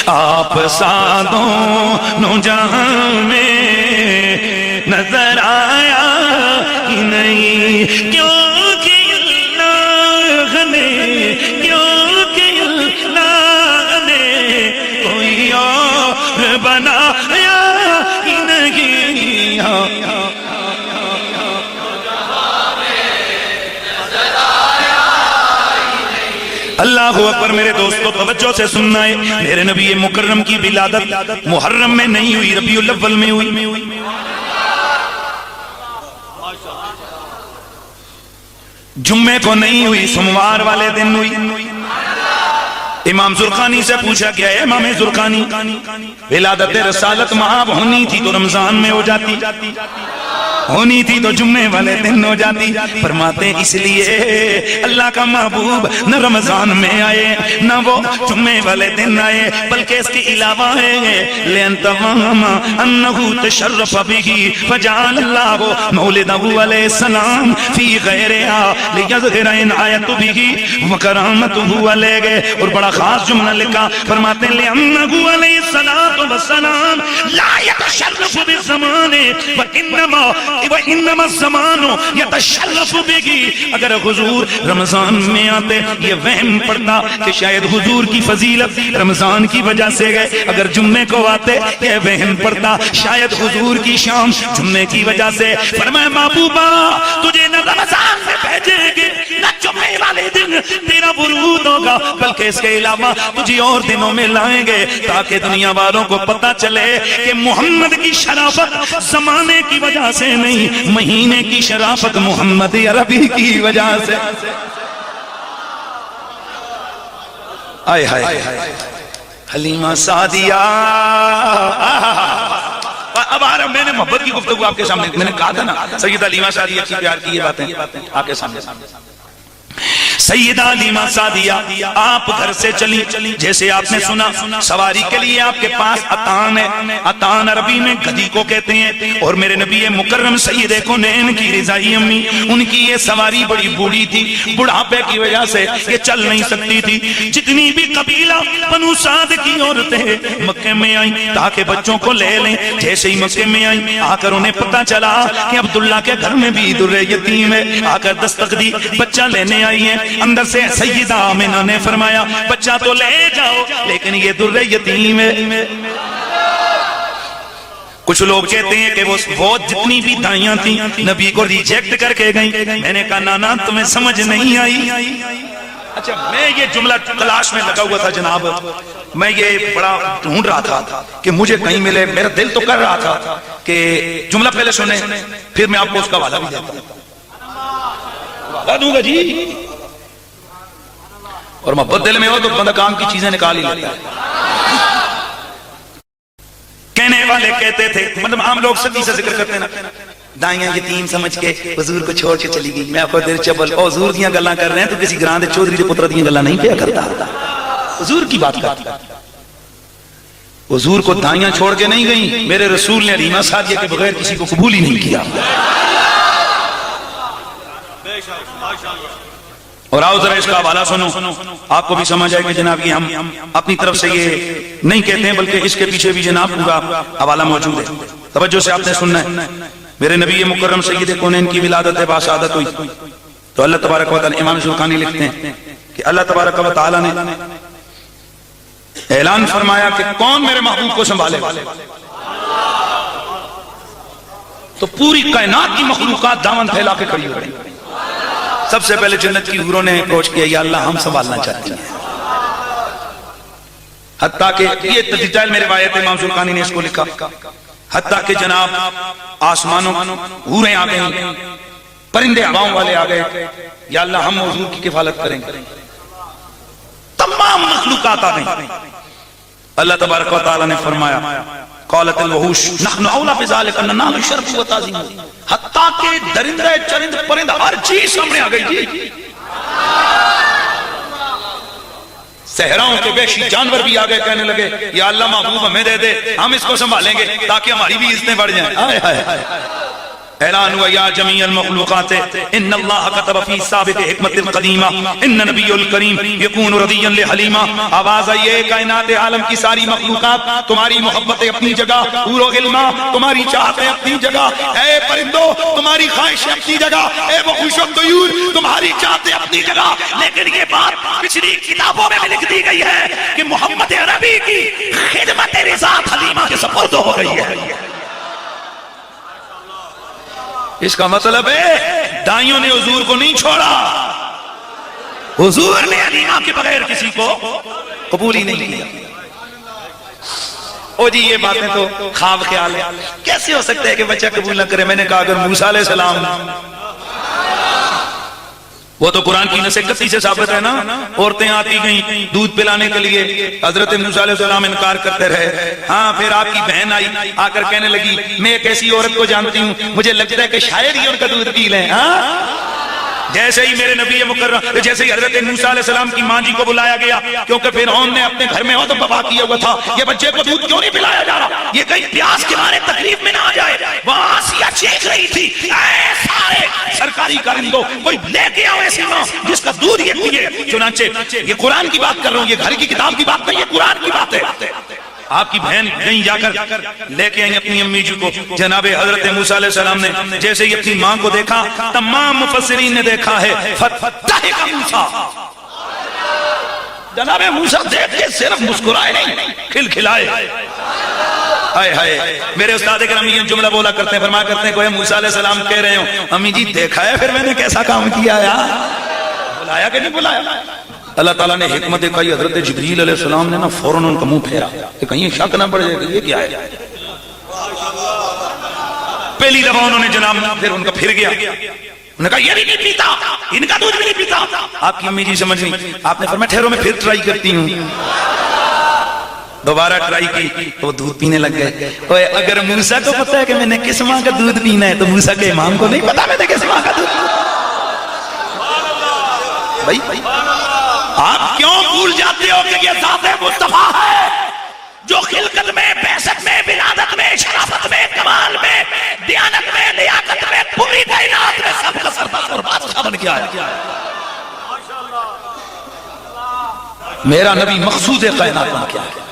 Speaker 1: آپ سادوں جہاں میں نظر آیا ہی نہیں، کیونکہ اللہ نے، کیونکہ اللہ نے کوئی اور بنایا ہی نہیں۔ اللہ اکبر۔ میرے دوستو توجہ سے سننا ہے، میرے نبی مکرم کی ولادت محرم میں نہیں ہوئی، ربیع الاول میں ہوئی۔ جمعے کو نہیں ہوئی، سوموار والے دن ہوئی۔ امام زرقانی سے پوچھا گیا ہے، امام زرقانی، ولادت رسالت محاب ہونی تھی تو رمضان میں ہو جاتی، ہونی تھی تو جمعے والے دن ہو جاتی۔ فرماتے ہیں اس لیے اللہ کا محبوب نہ رمضان میں آئے نہ وہ جمعے والے دن آئے، بلکہ اس کے علاوہ ہے لین تمام انہو تشرف بھی فجعل اللہ مولدہ علیہ السلام فی غیرہا لیظہر عنایت بھی وکرامتہ علیہ۔ اور بڑا خاص جملہ لکھا، فرماتے ہیں لأنہو علیہ السلام لا یتشرف بالزمان وَإِنَّمَا الزَّمَانُ يَتَشَرَّفُ بِهِ۔ اگر حضور رمضان میں آتے یہ وہم پڑتا کہ شاید حضور کی فضیلت رمضان کی وجہ سے گئے، اگر جمعے کو آتے یہ وہم پڑتا شاید حضور کی شام جمعے کی وجہ سے۔ فرمایا محبوبہ تجھے نہ رمضان میں بھیجیں گے نہ جمعے والے دن تیرا ورود ہوگا، بلکہ اس کے علاوہ تجھے اور دنوں میں لائیں گے تاکہ دنیا والوں کو پتہ چلے کہ محمد کی شرافت زمانے کی وجہ سے نہیں، مہینے کی شرافت محمد عربی کی وجہ سے۔ آئے ہائے حلیمہ سعدیہ۔ اب آ رہا میں نے محبت کی گفتگو آپ کے سامنے، میں نے کہا تھا نا سیدہ حلیمہ سعدیہ کی پیار کی یہ باتیں آپ کے سامنے۔ سیدہ حلیمہ سعدیہ آپ گھر سے چلی، جیسے آپ نے سنا سواری کے لیے آپ کے پاس اتان ہے، اتان عربی میں گدھی کو کہتے ہیں، اور میرے نبی مکرم سید کونین کی رضائی امی ان کی یہ سواری بڑی بوڑھی تھی، بڑھاپے کی وجہ سے یہ چل نہیں سکتی تھی۔ جتنی بھی قبیلہ بنو سعد کی عورتیں مکے میں آئیں تاکہ بچوں کو لے لیں، جیسے ہی مکے میں آئیں آ کر انہیں پتہ چلا کہ عبداللہ کے گھر میں بھی در یتیم ہے، آ کر دستک دی، بچہ لینے آئی ہیں۔ اندر سے سیدہ آمنہ نے فرمایا بچہ تو لے جاؤ لیکن یہ در یتیم ہے۔ کچھ لوگ کہتے ہیں کہ وہ جتنی بھی دائیاں تھیں نبی کو ریجیکٹ کر کے گئیں۔ میں نے کہا نانا تمہیں سمجھ نہیں آئی۔ اچھا میں یہ جملہ تلاش میں لگا ہوا تھا جناب، میں یہ بڑا ڈھونڈ رہا تھا کہ مجھے کہیں ملے، میرا دل تو کر رہا تھا کہ جملہ پہلے سنیں پھر میں آپ کو اس کا حوالہ بھی دیتا ہوں، دوں گا جی۔ اور محبت دل میں ہو تو بندہ کام کی چیزیں نکال ہی لیتا ہے۔ کہنے والے کہتے تھے، مطلب عام لوگ صدی سے ذکر کرتے ہیں نا، دائیاں یتیم سمجھ کے حضور کو چھوڑ کے چلی گئی۔ میں آپ کو دیر چبل او حضور دیاں گلاں کر رہے ہیں تو کسی گران دے چودھری دے پتر دیاں گلاں نہیں پیا کرتا، حضور کی بات کرتا۔ حضور کو دائیاں چھوڑ کے نہیں گئیں، میرے رسول نے حلیمہ سعدیہ کے بغیر کسی کو قبول ہی نہیں کیا۔ اور آؤ ذرا اس کا حوالہ سنو، آپ کو بھی سمجھ آئے کہ جناب یہ ہم اپنی طرف سے یہ نہیں کہتے ہیں بلکہ اس کے پیچھے بھی جناب پورا حوالہ موجود ہے، توجہ سے آپ نے سننا ہے۔ میرے نبی مکرم سید کونین کی ولادت باسعادت ہوئی تو اللہ تبارک و تعالی، امام زرقانی لکھتے ہیں کہ اللہ تبارک و تعالی نے اعلان فرمایا کہ کون میرے محبوب کو سنبھالے گا۔
Speaker 2: تو پوری کائنات کی مخلوقات دامن پھیلا کے کھڑی ہو گئی. سب سے پہلے جنت کی حوروں نے اپروچ کیا یا اللہ ہم سنبھالنا چاہتی ہیں. حتیٰ کہ یہ ڈیٹیل میں روایت امام زرقانی نے اس کو لکھا، حتیٰ کہ جناب آسمانوں حوریں آ گئیں، پرندے ہواؤں والے آ گئے، یا اللہ ہم حضور کی کفالت کریں گے. تمام مخلوقات آ گئیں. اللہ تبارک و تعالی نے فرمایا قالت الوحوش نحن اولا بذلك ان ننال شرف و تعظیم، حتیٰ کہ درندے چرند پرند ہر چیز سامنے آ گئی. جی صحراؤں کے وحشی جانور بھی آگئے کہنے لگے یا اللہ محبوب ہمیں دے دے، ہم اس کو سنبھالیں گے تاکہ ہماری بھی عزتیں بڑھ جائیں. اعلان ہوا یا جمیع المخلوقات ان اللہ کتب فی سابق حکمت القدیمہ ان نبی الکریم یکون رضیا لحلیمہ. آواز آئیے کائنات عالم کی ساری مخلوقات، تمہاری محبتیں اپنی جگہ، حور و غلماں تمہاری چاہتیں اپنی جگہ، اے پرندوں تمہاری خواہشیں اپنی جگہ، اے وحوش و طیور تمہاری چاہتیں اپنی جگہ. لیکن یہ بات پچھلی کتابوں میں لکھ دی گئی ہے کہ محمد عربی کی خدمت رضا حلیمہ کے سپرد ہو گئی ہے. اس کا مطلب ہے دائیوں نے حضور کو نہیں چھوڑا، حضور نے حلیمہ کے بغیر کسی کو قبول ہی نہیں کیا. او جی یہ باتیں تو خواب خیال ہے، کیسے ہو سکتا ہے کہ بچہ قبول نہ کرے؟ میں نے کہا اگر موسیٰ علیہ السلام، وہ تو قرآن کی نصیحت سے ثابت ہے نا، عورتیں آتی گئیں دودھ پلانے کے لیے، حضرت موسیٰ علیہ السلام انکار کرتے رہے. ہاں پھر آپ کی بہن آئی، آ کر کہنے لگی میں ایک ایسی عورت کو جانتی ہوں مجھے لگتا ہے کہ شاید ہی ان کا دودھ پی لیں. جیسے ہی میرے نبی مکرم، جیسے ہی حضرت موسیٰ علیہ السلام کی ماں جی کو بلایا گیا، کیونکہ فرعون نے اپنے گھر میں ہو تو بابا کیا ہوا تھا یہ بچے کو دودھ کیوں نہیں پلایا جا رہا، یہ کہیں پیاس کے مارے تکلیف میں نہ آ جائے. وہاں آسیہ چیخ رہی تھی اے سارے سرکاری کارندوں کوئی لے کے آؤ ایسی ماں جس کا دودھ یہ پیے. چنانچہ یہ قرآن کی بات کر رہا ہوں، یہ گھر کی کتاب کی بات نہیں، یہ قرآن کی بات ہے. آپ کی بہن کہیں جا کر لے کے آئیں اپنی امی جی کو. جناب حضرت موسیٰ علیہ السلام نے جیسے ہی اپنی ماں کو دیکھا، تمام مفسرین نے دیکھا ہے فتح موسیٰ، جناب موسیٰ دیکھ کے صرف مسکرائے نہیں، کھلکھلائے. ہائے ہائے میرے استاد کرام یہ جملہ بولا کرتے ہیں، فرمایا کرتے ہیں کوئی موسیٰ علیہ السلام کہہ رہے ہوں امی جی دیکھا ہے پھر میں نے کیسا کام کیا ہے، بلایا کہ نہیں بلایا. اللہ تعالیٰ نے حکمت دکھائی، حضرت جبریل علیہ السلام نے نا فوراً ان کا منہ پھیرا کہ کہیں شک نہ پڑ جائے کہ یہ کیا ہے. پہلی دفعہ انہوں نے جناب پھر ان کا پھر گیا، انہوں نے کہا یہ بھی نہیں پیتا، ان کا دودھ بھی نہیں پیتا. آپ کی امی جی سمجھ نہیں، آپ نے فرمایا ٹھہرو میں پھر ٹرائی کرتی ہوں. دوبارہ ٹرائی کی تو وہ دودھ پینے لگ گئے. اگر موسیٰ کو پتا ہے کہ میں نے کس ماں کا دودھ پینا ہے تو موسیٰ کے امام کو نہیں پتا میں نے کس ماں کا دودھ پینا. بھائی آپ کیوں بھول جاتے ہو کہ یہ ذات مصطفیٰ ہے جو خلقت میں، بعثت میں، ولادت میں، شرافت میں، کمال میں، دیانت میں، لیاقت میں، پوری کائنات میں سب کا سردار اور بادشاہ بن گیا ہے. میرا نبی مقصود کائنات بن گیا ہے.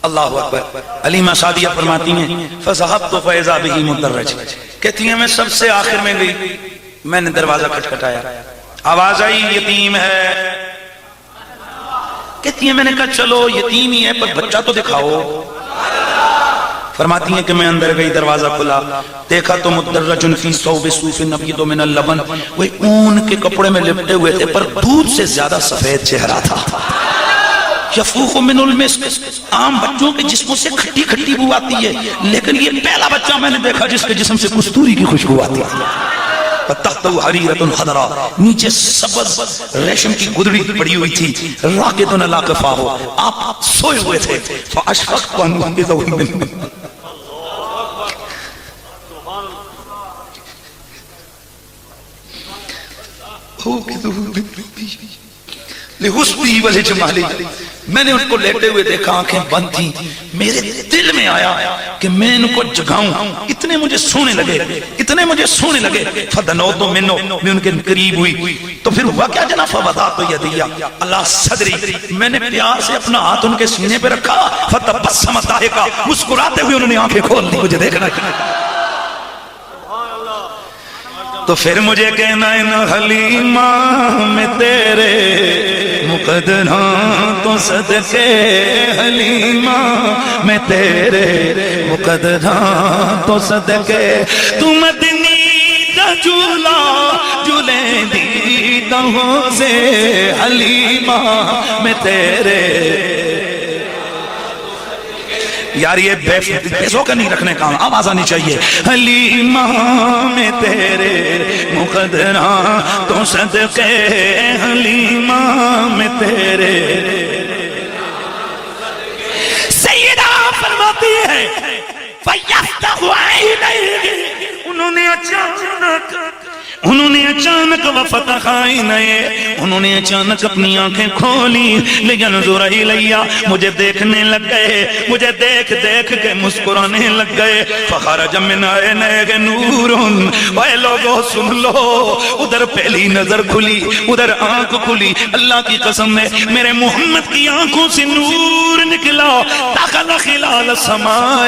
Speaker 2: اللہ اکبر. علیمہ سعدیہ فرماتی ہیں فَذَهَبْتُ فَإِذَا بِهِ مُدَرَّجٍ، کہتی ہیں میں سب سے آخر میں گئی، میں نے دروازہ کھٹکھٹایا، آواز آئی یتیم ہے. کہتی ہیں میں نے کہا چلو یتیم ہی ہے پر بچہ تو دکھاؤ. فرماتی ہیں کہ میں اندر گئی، دروازہ کھلا، دیکھا تو مدرج فی ثوب صوف نبید من اللبن، وہ اون کے کپڑے میں لپٹے ہوئے تھے پر دودھ سے زیادہ سفید چہرہ تھا. یفوخ من المسک، عام بچوں کے جسموں سے کھٹی کھٹی بو آتی ہے لیکن یہ پہلا بچہ میں نے دیکھا جس کے جسم سے کستوری کی خوشبو آتی ہے. تحتو حریرۃ خضراء، نیچے سبز ریشم کی گدڑی پڑی ہوئی تھی. راکد علی قفاہ، آپ سوئے ہوئے تھے. فاشفقت ان انقذہ منه، لحسنہ ولجمالہ، میں نے ان کو لیٹے ہوئے دیکھا، آنکھیں بند تھیں. میرے دل میں آیا کہ میں ان کو جگاؤں، اتنے مجھے سونے لگے، اتنے مجھے سونے لگے. فدنوت منہ، میں ان کے قریب ہوئی تو پھر ہوا کیا جناب، فوضعت یدی علی صدری، میں نے پیار سے اپنا ہاتھ ان کے سینے پہ رکھا. فتبسم ضاحکا، مسکراتے ہوئے انہوں نے آنکھیں کھول دی مجھے دیکھنا. تو پھر مجھے کہنا ہے نہ حلیمہ میں تیرے مقدرہ تو تو صدقے حلیمہ میں تیرے مقدراں تو صدقے تو مدنی دا جھولا جھولے دی دہوں سے حلیمہ میں تیرے یار یہ بیسوں کا نہیں رکھنے کا آواز آنی چاہیے حلیمہ میں تیرے مقدراں تو صدقے حلیمہ میں تیرے سیدہ فرماتی ہے فَيَفْتَحُ عَيْنَيْهِ انہوں نے اچانک وفتح عینیہ انہوں نے اچانک اپنی آنکھیں کھولی لِيَنْظُرَ إِلَيَّ مجھے دیکھنے لگ گئے مجھے دیکھ دیکھ کے مسکرانے لگ گئے فَخَرَجَ مِنْ عَيْنَيْهِ نُورٌ اے لوگوں سن لو ادھر پہلی نظر کھلی ادھر آنکھ کھلی اللہ کی قسم ہے میرے محمد کی آنکھوں سے نور نکلا دخل خلال السماء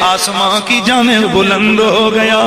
Speaker 2: آسمان کی جانب بلند ہو گیا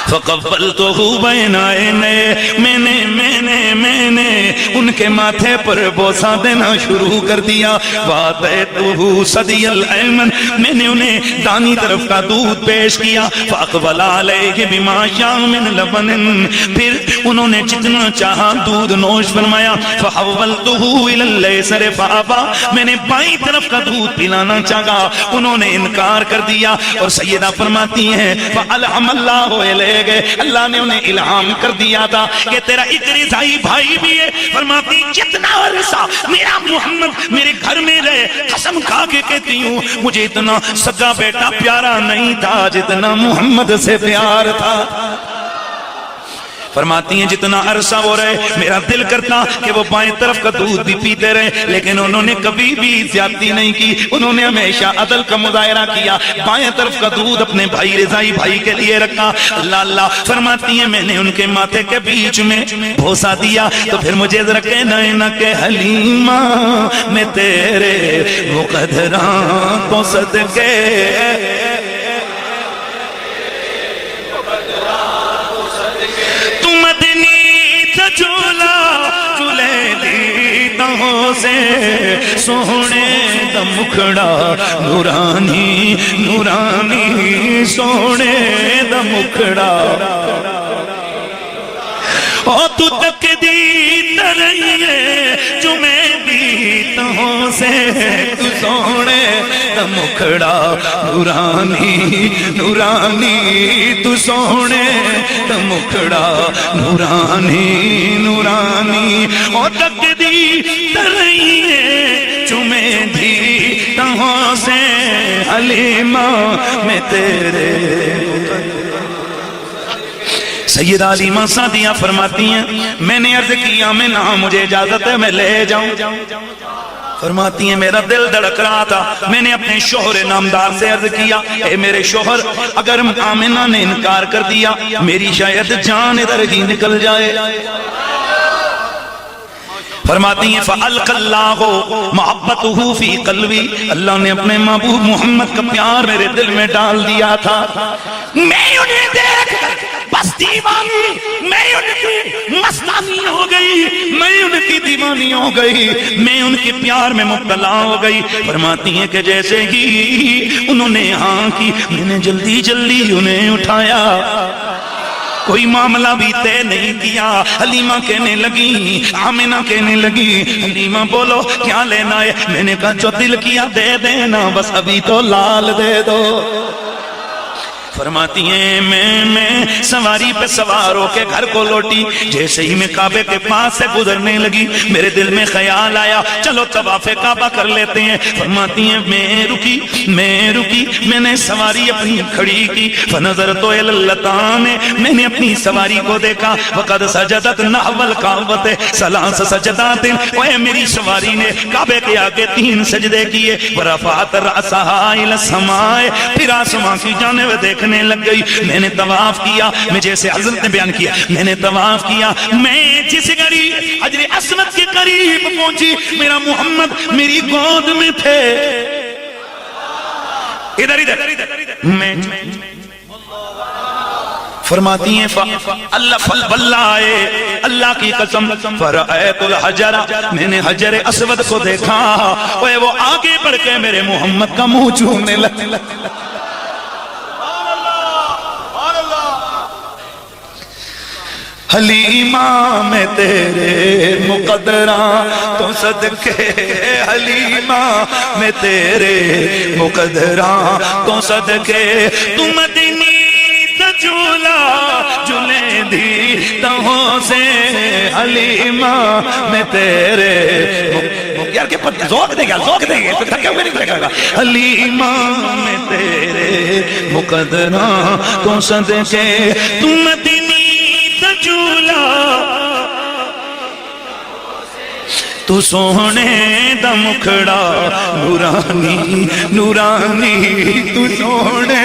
Speaker 2: فقبلتہو بین عینیہ میں نے ان کے ماتھے پر بوسہ دینا شروع کر دیا وَآتَيْتُهُ صَدِيَ الْأَيْمَنِ میں نے انہیں دانی طرف کا دودھ پیش کیا فَأَقْبَلَ عَلَيْهِ بِمَا شَاءَ مِنْ لَبَنٍ پھر انہوں نے جتنا چاہا دودھ نوش فرمایا فَحَوَّلْتُهُ إِلَى الْيَسْرِ فَأَبَى میں نے بائیں طرف کا دودھ پلانا چاہا انہوں نے انکار کر دیا اور سیدہ فرماتی ہیں فَأَلْحَمَ اللَّهُ إِلَيْهِ گئے اللہ نے انہیں الہام کر دیا تھا کہ تیرا ایک رضائی بھائی بھی ہے فرماتی جتنا عرصہ میرا محمد میرے گھر میں رہے قسم کھا کے کہتی ہوں مجھے اتنا سگا بیٹا پیارا نہیں تھا جتنا محمد سے پیار تھا فرماتی ہیں جتنا عرصہ وہ رہے میرا دل کرتا کہ وہ بائیں طرف کا دودھ بھی پیتے رہے لیکن انہوں نے کبھی بھی زیادتی نہیں کی انہوں نے ہمیشہ عدل کا مظاہرہ کیا بائیں طرف کا دودھ اپنے بھائی رضائی بھائی کے لیے رکھا اللہ اللہ فرماتی ہیں میں نے ان کے ماتھے کے بیچ میں بوسہ دیا تو پھر مجھے ذرا کہنا ہے نا کہ حلیمہ میں تیرے مقدراں تو صدقے چولے دی دہوں سے سونے دا مکھڑا نورانی نورانی سونے دا مکھڑا او تو تک دی ترہیے جو میں دیتا ہوں سے تو سونے دا مکھڑا نورانی نورانی تو سونے دا مکھڑا نورانی نورانی او تک دی ترہیے جو میں دیتا ہوں سے حلیمہ میں تیرے سیدہ علیمہ سعدیہ فرماتی ہیں میں نے عرض کیا میں نہ مجھے اجازت ہے میں لے جاؤں فرماتی ہیں میرا دل دھڑک رہا تھا میں نے اپنے شوہر نامدار سے عرض کیا اے میرے شوہر اگر آمنہ نے انکار کر دیا میری شاید جان ادھر ہی نکل جائے فرماتی ہیں فَأَلْقَ اللَّهُ مَحَبَّتُهُ فِي قَلْبِي اللہ نے اپنے محبوب محمد کا پیار میرے دل میں ڈال دیا تھا میں انہیں دیکھ بس دیوانی میں ان کی مستانی ہو گئی میں ان کی دیوانی ہو گئی میں ان کے پیار میں مبتلا ہو گئی فرماتی ہیں کہ جیسے ہی انہوں نے ہاں کی میں نے جلدی جلدی انہیں اٹھایا کوئی معاملہ بھی طے نہیں کیا حلیمہ کہنے لگی آمنہ کہنے لگی حلیمہ بولو کیا لینا ہے میں نے کہا جو دل کیا دے دینا بس ابھی تو لال دے دو فرماتی ہیں میں سواری پہ سوار ہو کے گھر کو لوٹی جیسے ہی میں کعبے کے پاس سے گزرنے لگی میرے دل میں خیال آیا چلو طواف کعبہ کر لیتے ہیں فرماتی ہیں میں رکی میں نے سواری اپنی کھڑی کی فنظرت الی اللتان میں نے اپنی سواری کو دیکھا وقد سجدت نحو الکعبۃ ثلاث سجدات اے میری سواری نے کعبے کے آگے 3 سجدے کیے ورفعت رأسها الی السماء پھر آسمان کی جانب دیکھ لگ گئی میں نے طواف کیا میں جیسے حضرت نے بیان کیا میں نے طواف کیا میں جس گھڑی حجر اسود کے قریب پہنچی میرا محمد میری گود میں تھے ادھر میں فرماتی ہیں اللہ کی قسم فرأیت الحجر، میں نے حجر اسود کو دیکھا، وہ آگے بڑھ کے میرے محمد کا منہ چومنے لگا۔ حلیمہ میں تیرے مقدراں تو صدقے، حلیمہ میں تیرے مقدراں تو صدقے، تو مدنی تجولا جلے دی تہوں سے، حلیمہ میں تیرے یار کہ ذوق دے گا، ذوق دے گا، تھکے ہوئے نہیں لگا گا۔ حلیمہ میں تیرے مقدراں تو صدقے، تو مدنی تجولا تو سونے دا مکھڑا نورانی نورانی، تو سونے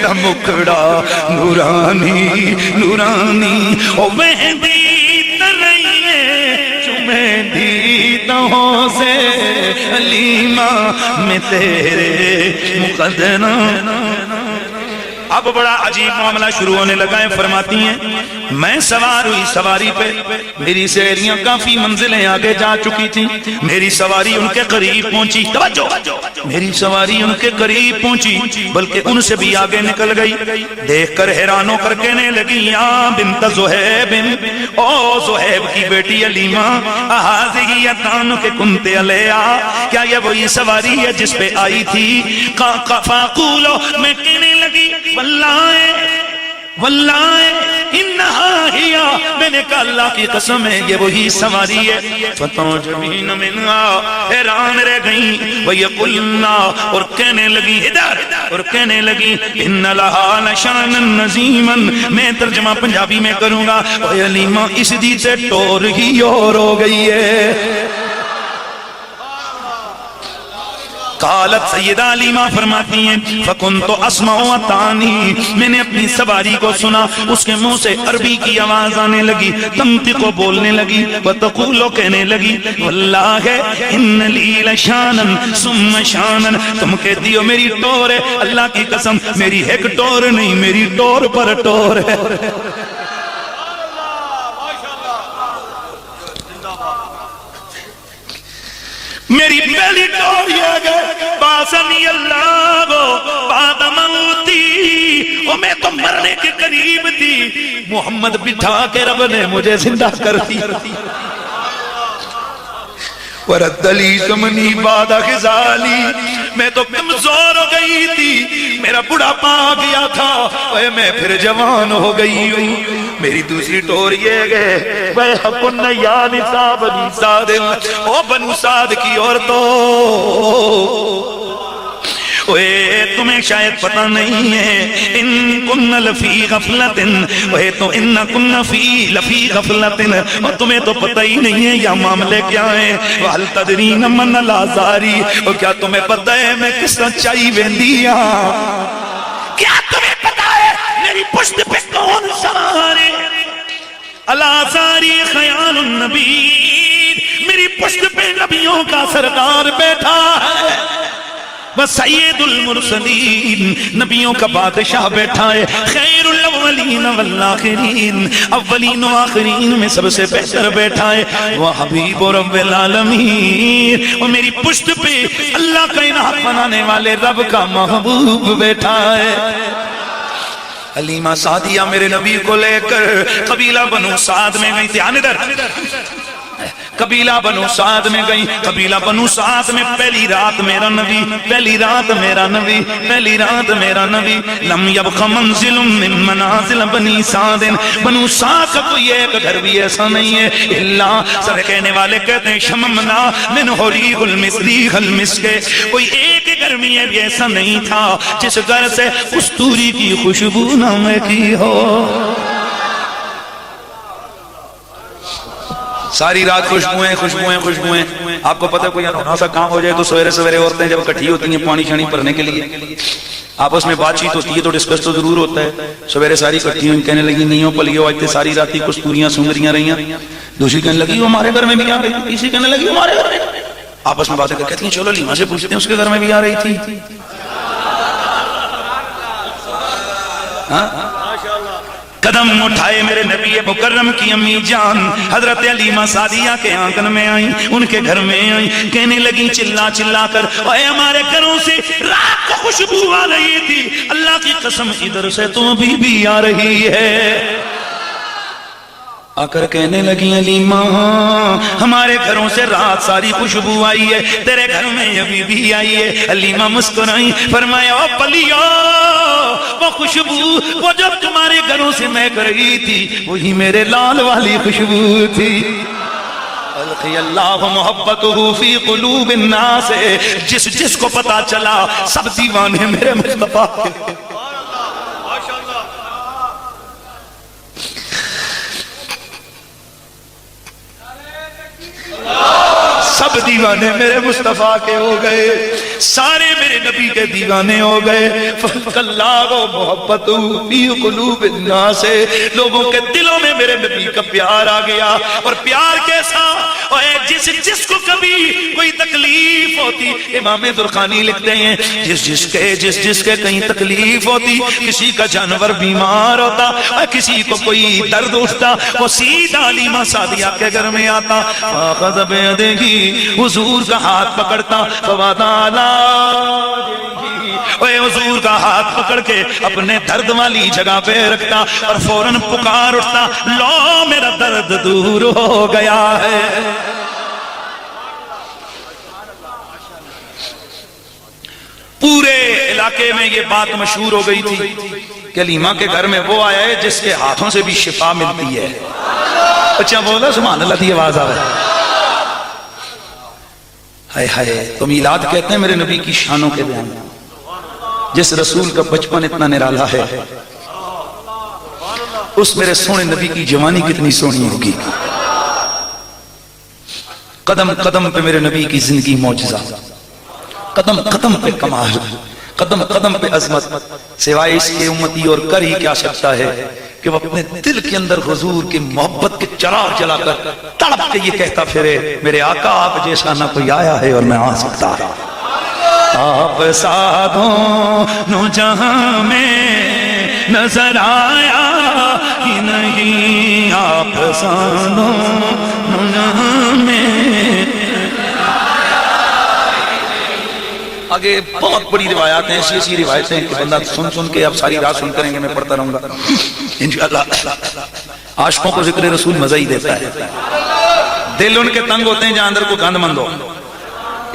Speaker 2: دا مکھڑا نورانی نورانی، او مہندی ترائیے چمیندی تہوں سے، حلیمہ میں تیرے مقدراں۔ اب بڑا عجیب معاملہ شروع ہونے لگا ہے۔ فرماتی ہیں میں سوار ہوئی سواری پہ، میری سہیلیاں کافی منزلیں آگے جا چکی تھیں، میری سواری ان کے قریب پہنچی، توجہ، میری سواری ان کے قریب پہنچی بلکہ ان سے بھی آگے نکل گئی۔ دیکھ کر حیران ہو کر کہنے لگی یا بنت زہیب، او زہیب کی بیٹی حلیمہ، ہذہ یتانک کنت علیہا، کیا یہ وہی سواری ہے جس پہ آئی تھی؟ فاقول، میں کہنے لگی واللہ انہا ہیا، میں نے کہا اللہ کی قسم ہے یہ وہی سواری ہے۔ فتعجبین منہا، حیران رہ گئیں، ویقلنا، اور کہنے لگی ادھر، اور کہنے لگی ان لہا لشانا نظیما، میں ترجمہ پنجابی میں کروں گا، اے حلیمہ اس دی سے ٹور ہی اور ہو گئی ہے۔ قالت سیدہ حلیمہ فرماتی ہیں فَكُنْتُ أَسْمَعُ وَطَانِي، میں نے اپنی سواری کو سنا، اس کے منہ سے عربی کی آواز آنے لگی، تنطق بولنے لگی، وَتَقُولُ کہنے لگی وَاللَّهِ إِنَّ لِي لَشَانًا ثُمَّ شَانًا، تم کہتی ہو میری ٹور ہے، اللہ کی قسم میری ایک ٹور نہیں، میری ٹور پر ٹور ہے۔ میری پہلی ٹور یہ گئے باسنی اللہ کو بعد موتی، وہ میں تو مرنے کے قریب تھی، محمد بٹھا کے رب نے مجھے زندہ کر دی۔ ورد لی سمنی بعد خزالی، میں تو کمزور ہو گئی تھی، میرا بڑھاپا آ گیا تھا، میں پھر جوان ہو گئی ہوں۔ میری دوسری ٹور یہ گئے وَيْحَقُنَّ يَا نِسَاءَ بَنِي سَعْدٍ، او بنو سعد کی عورتوں، تمہیں شاید پتہ نہیں ہے، ان کن لفی غفلت، تو ان کن لفی غفلت، اور تمہیں تو پتہ ہی نہیں ہے یا معاملے کیا ہیں۔ وَهَلْ تَدْرِينَ مَنَّ الْعَذَارِ، اور کیا تمہیں پتہ ہے میں کس طرح چاہی ویندیا، کیا تمہیں پتہ ہے میری پشت پہ کون سوار ہے؟ الْعَذَارِ خیال النبی، میری پشت پہ نبیوں کا سردار بیٹھا ہے، سید المرسلین، نبیوں کا بادشاہ بیٹھا ہے، خیر الاولین والآخرین، اولین و آخرین میں سب سے بہتر بیٹھا ہے، وہ حبیب رب العالمین، اور میری پشت پہ اللہ کا انعام بنانے والے رب کا محبوب بیٹھا ہے۔ حلیمہ سعدیہ میرے نبی کو لے کر قبیلہ بنو سعد میں گئی تھی، آنے در قبیلہ بنو سعد میں گئی، قبیلہ بنو سعد میں پہلی رات میرا نبی، پہلی رات میرا نبی، پہلی رات میرا نبی، لم یبق منزل من منازل بنی سعد، بنو سعد کا کوئی ایک گھر بھی ایسا نہیں ہے اللہ، سب کہنے والے کہتے ہیں شممنا من حریق المسریح المسکے، کوئی ایک گھر بھی ایسا نہیں تھا جس گھر سے کستوری کی خوشبو نہ مہکی ہو۔ ساری رات خوشبوئیں خوشبوئیں خوشبوئیں، آپ کو پتہ ہے کوئی انہونا سا کام ہو جائے تو سویرے سویرے عورتیں جب اکٹھی ہوتی ہیں پانی شانی بھرنے کے لیے، آپس میں بات چیت ہوتی ہے تو ڈسکس تو ضرور ہوتا ہے، سویرے ساری اکٹھی ہوئی کہنے لگی نہیں ہو پلیو آج تے ساری راتی کستوریاں سنگریاں رہی ہیں، دوسری کہنے لگی وہ ہمارے گھر میں بھی آ رہی ہیں، تیسری کہنے لگی ہمارے گھر میں، آپس میں باتیں کر کہتی ہیں چلو لیما سے پوچھتے ہیں اس کے گھر میں بھی آ رہی تھی۔ قدم اٹھائے میرے نبی مکرم کی امی جان حضرت علیمہ سعدیہ کے آنگن میں آئیں، ان کے گھر میں آئیں، کہنے لگی چلا چلا کر اے ہمارے گھروں سے رات کو خوشبو آ رہی تھی، اللہ کی قسم ادھر سے تو ابھی بھی آ رہی ہے۔ آ کر کہنے لگی علیمہ ہمارے گھروں سے رات ساری خوشبو آئی ہے، تیرے گھر میں ابھی بھی آئی ہے۔ علیمہ مسکرائی، فرمایا او پلیا وہ خوشبو وہ جب تمہارے گھروں سے مہک رہی تھی وہی میرے لال والی خوشبو تھی۔ القی اللہ محبتہ فی قلوب الناس، جس کو پتا چلا سب دیوانے میرے مصطفیٰ کے۔ سب دیوانے میرے مصطفیٰ کے ہو گئے، سارے میرے نبی کے دیوانے ہو گئے۔ فَاللَّهُ مُحَبَّتُهُ فِي قُلُوبِ النَّاسِ، لوگوں کے دلوں میں میرے نبی کا پیار آ گیا۔ اور پیار کیسا؟ جس کو کبھی کوئی تکلیف ہوتی، امام درخانی لکھتے ہیں جس کے کہیں تکلیف ہوتی، کسی کا جانور بیمار ہوتا، کسی کو کوئی درد اٹھتا، وہ سیدھا علیمہ سعدیہ کے گھر میں آتا، فَأَخَذَ بِيَدِهِ حضور کا ہاتھ پکڑتا، فَوَضَعَ اے حضور کا ہاتھ پکڑ کے اپنے درد والی جگہ پہ رکھتا اور فوراً پکار اٹھتا، لو میرا درد دور ہو گیا ہے۔ پورے علاقے میں یہ بات مشہور ہو گئی تھی کہ علیمہ کے گھر میں وہ آیا ہے جس کے ہاتھوں سے بھی شفا ملتی ہے۔ اچھا بولا سبحان اللہ دی آواز آ رہا ہے۔ ہائے ہائے، تو میلاد کہتے ہیں میرے نبی کی شانوں کے بیان، جس رسول کا بچپن اتنا نرالا ہے اس میرے سونے نبی کی جوانی کتنی سونی ہوگی۔ قدم قدم پہ میرے نبی کی زندگی معجزہ، قدم قدم پہ کمال، قدم قدم پہ عظمت، سوائے اس کے امتی اور کر ہی کیا سکتا ہے کہ وہ اپنے دل کے اندر حضور کی محبت کے چراغ جلا کر تڑپ کے یہ کہتا پھرے میرے آقا آپ جیسا نہ کوئی آیا ہے اور نہ آ سکتا ہے۔ آپ سادوں نو جہاں میں نظر آیا ہی نہیں، آپ سادوں نو جہاں میں۔ آگے بہت بڑی روایات ہیں، ایسی روایتیں کہ بندہ سن کے اب ساری رات سن کریں گے، میں پڑھتا رہوں گا انشاءاللہ۔ عاشقوں کو ذکر رسول مزہ ہی دیتا ہے، دل ان کے تنگ ہوتے ہیں جہاں اندر کو گند مند ہو،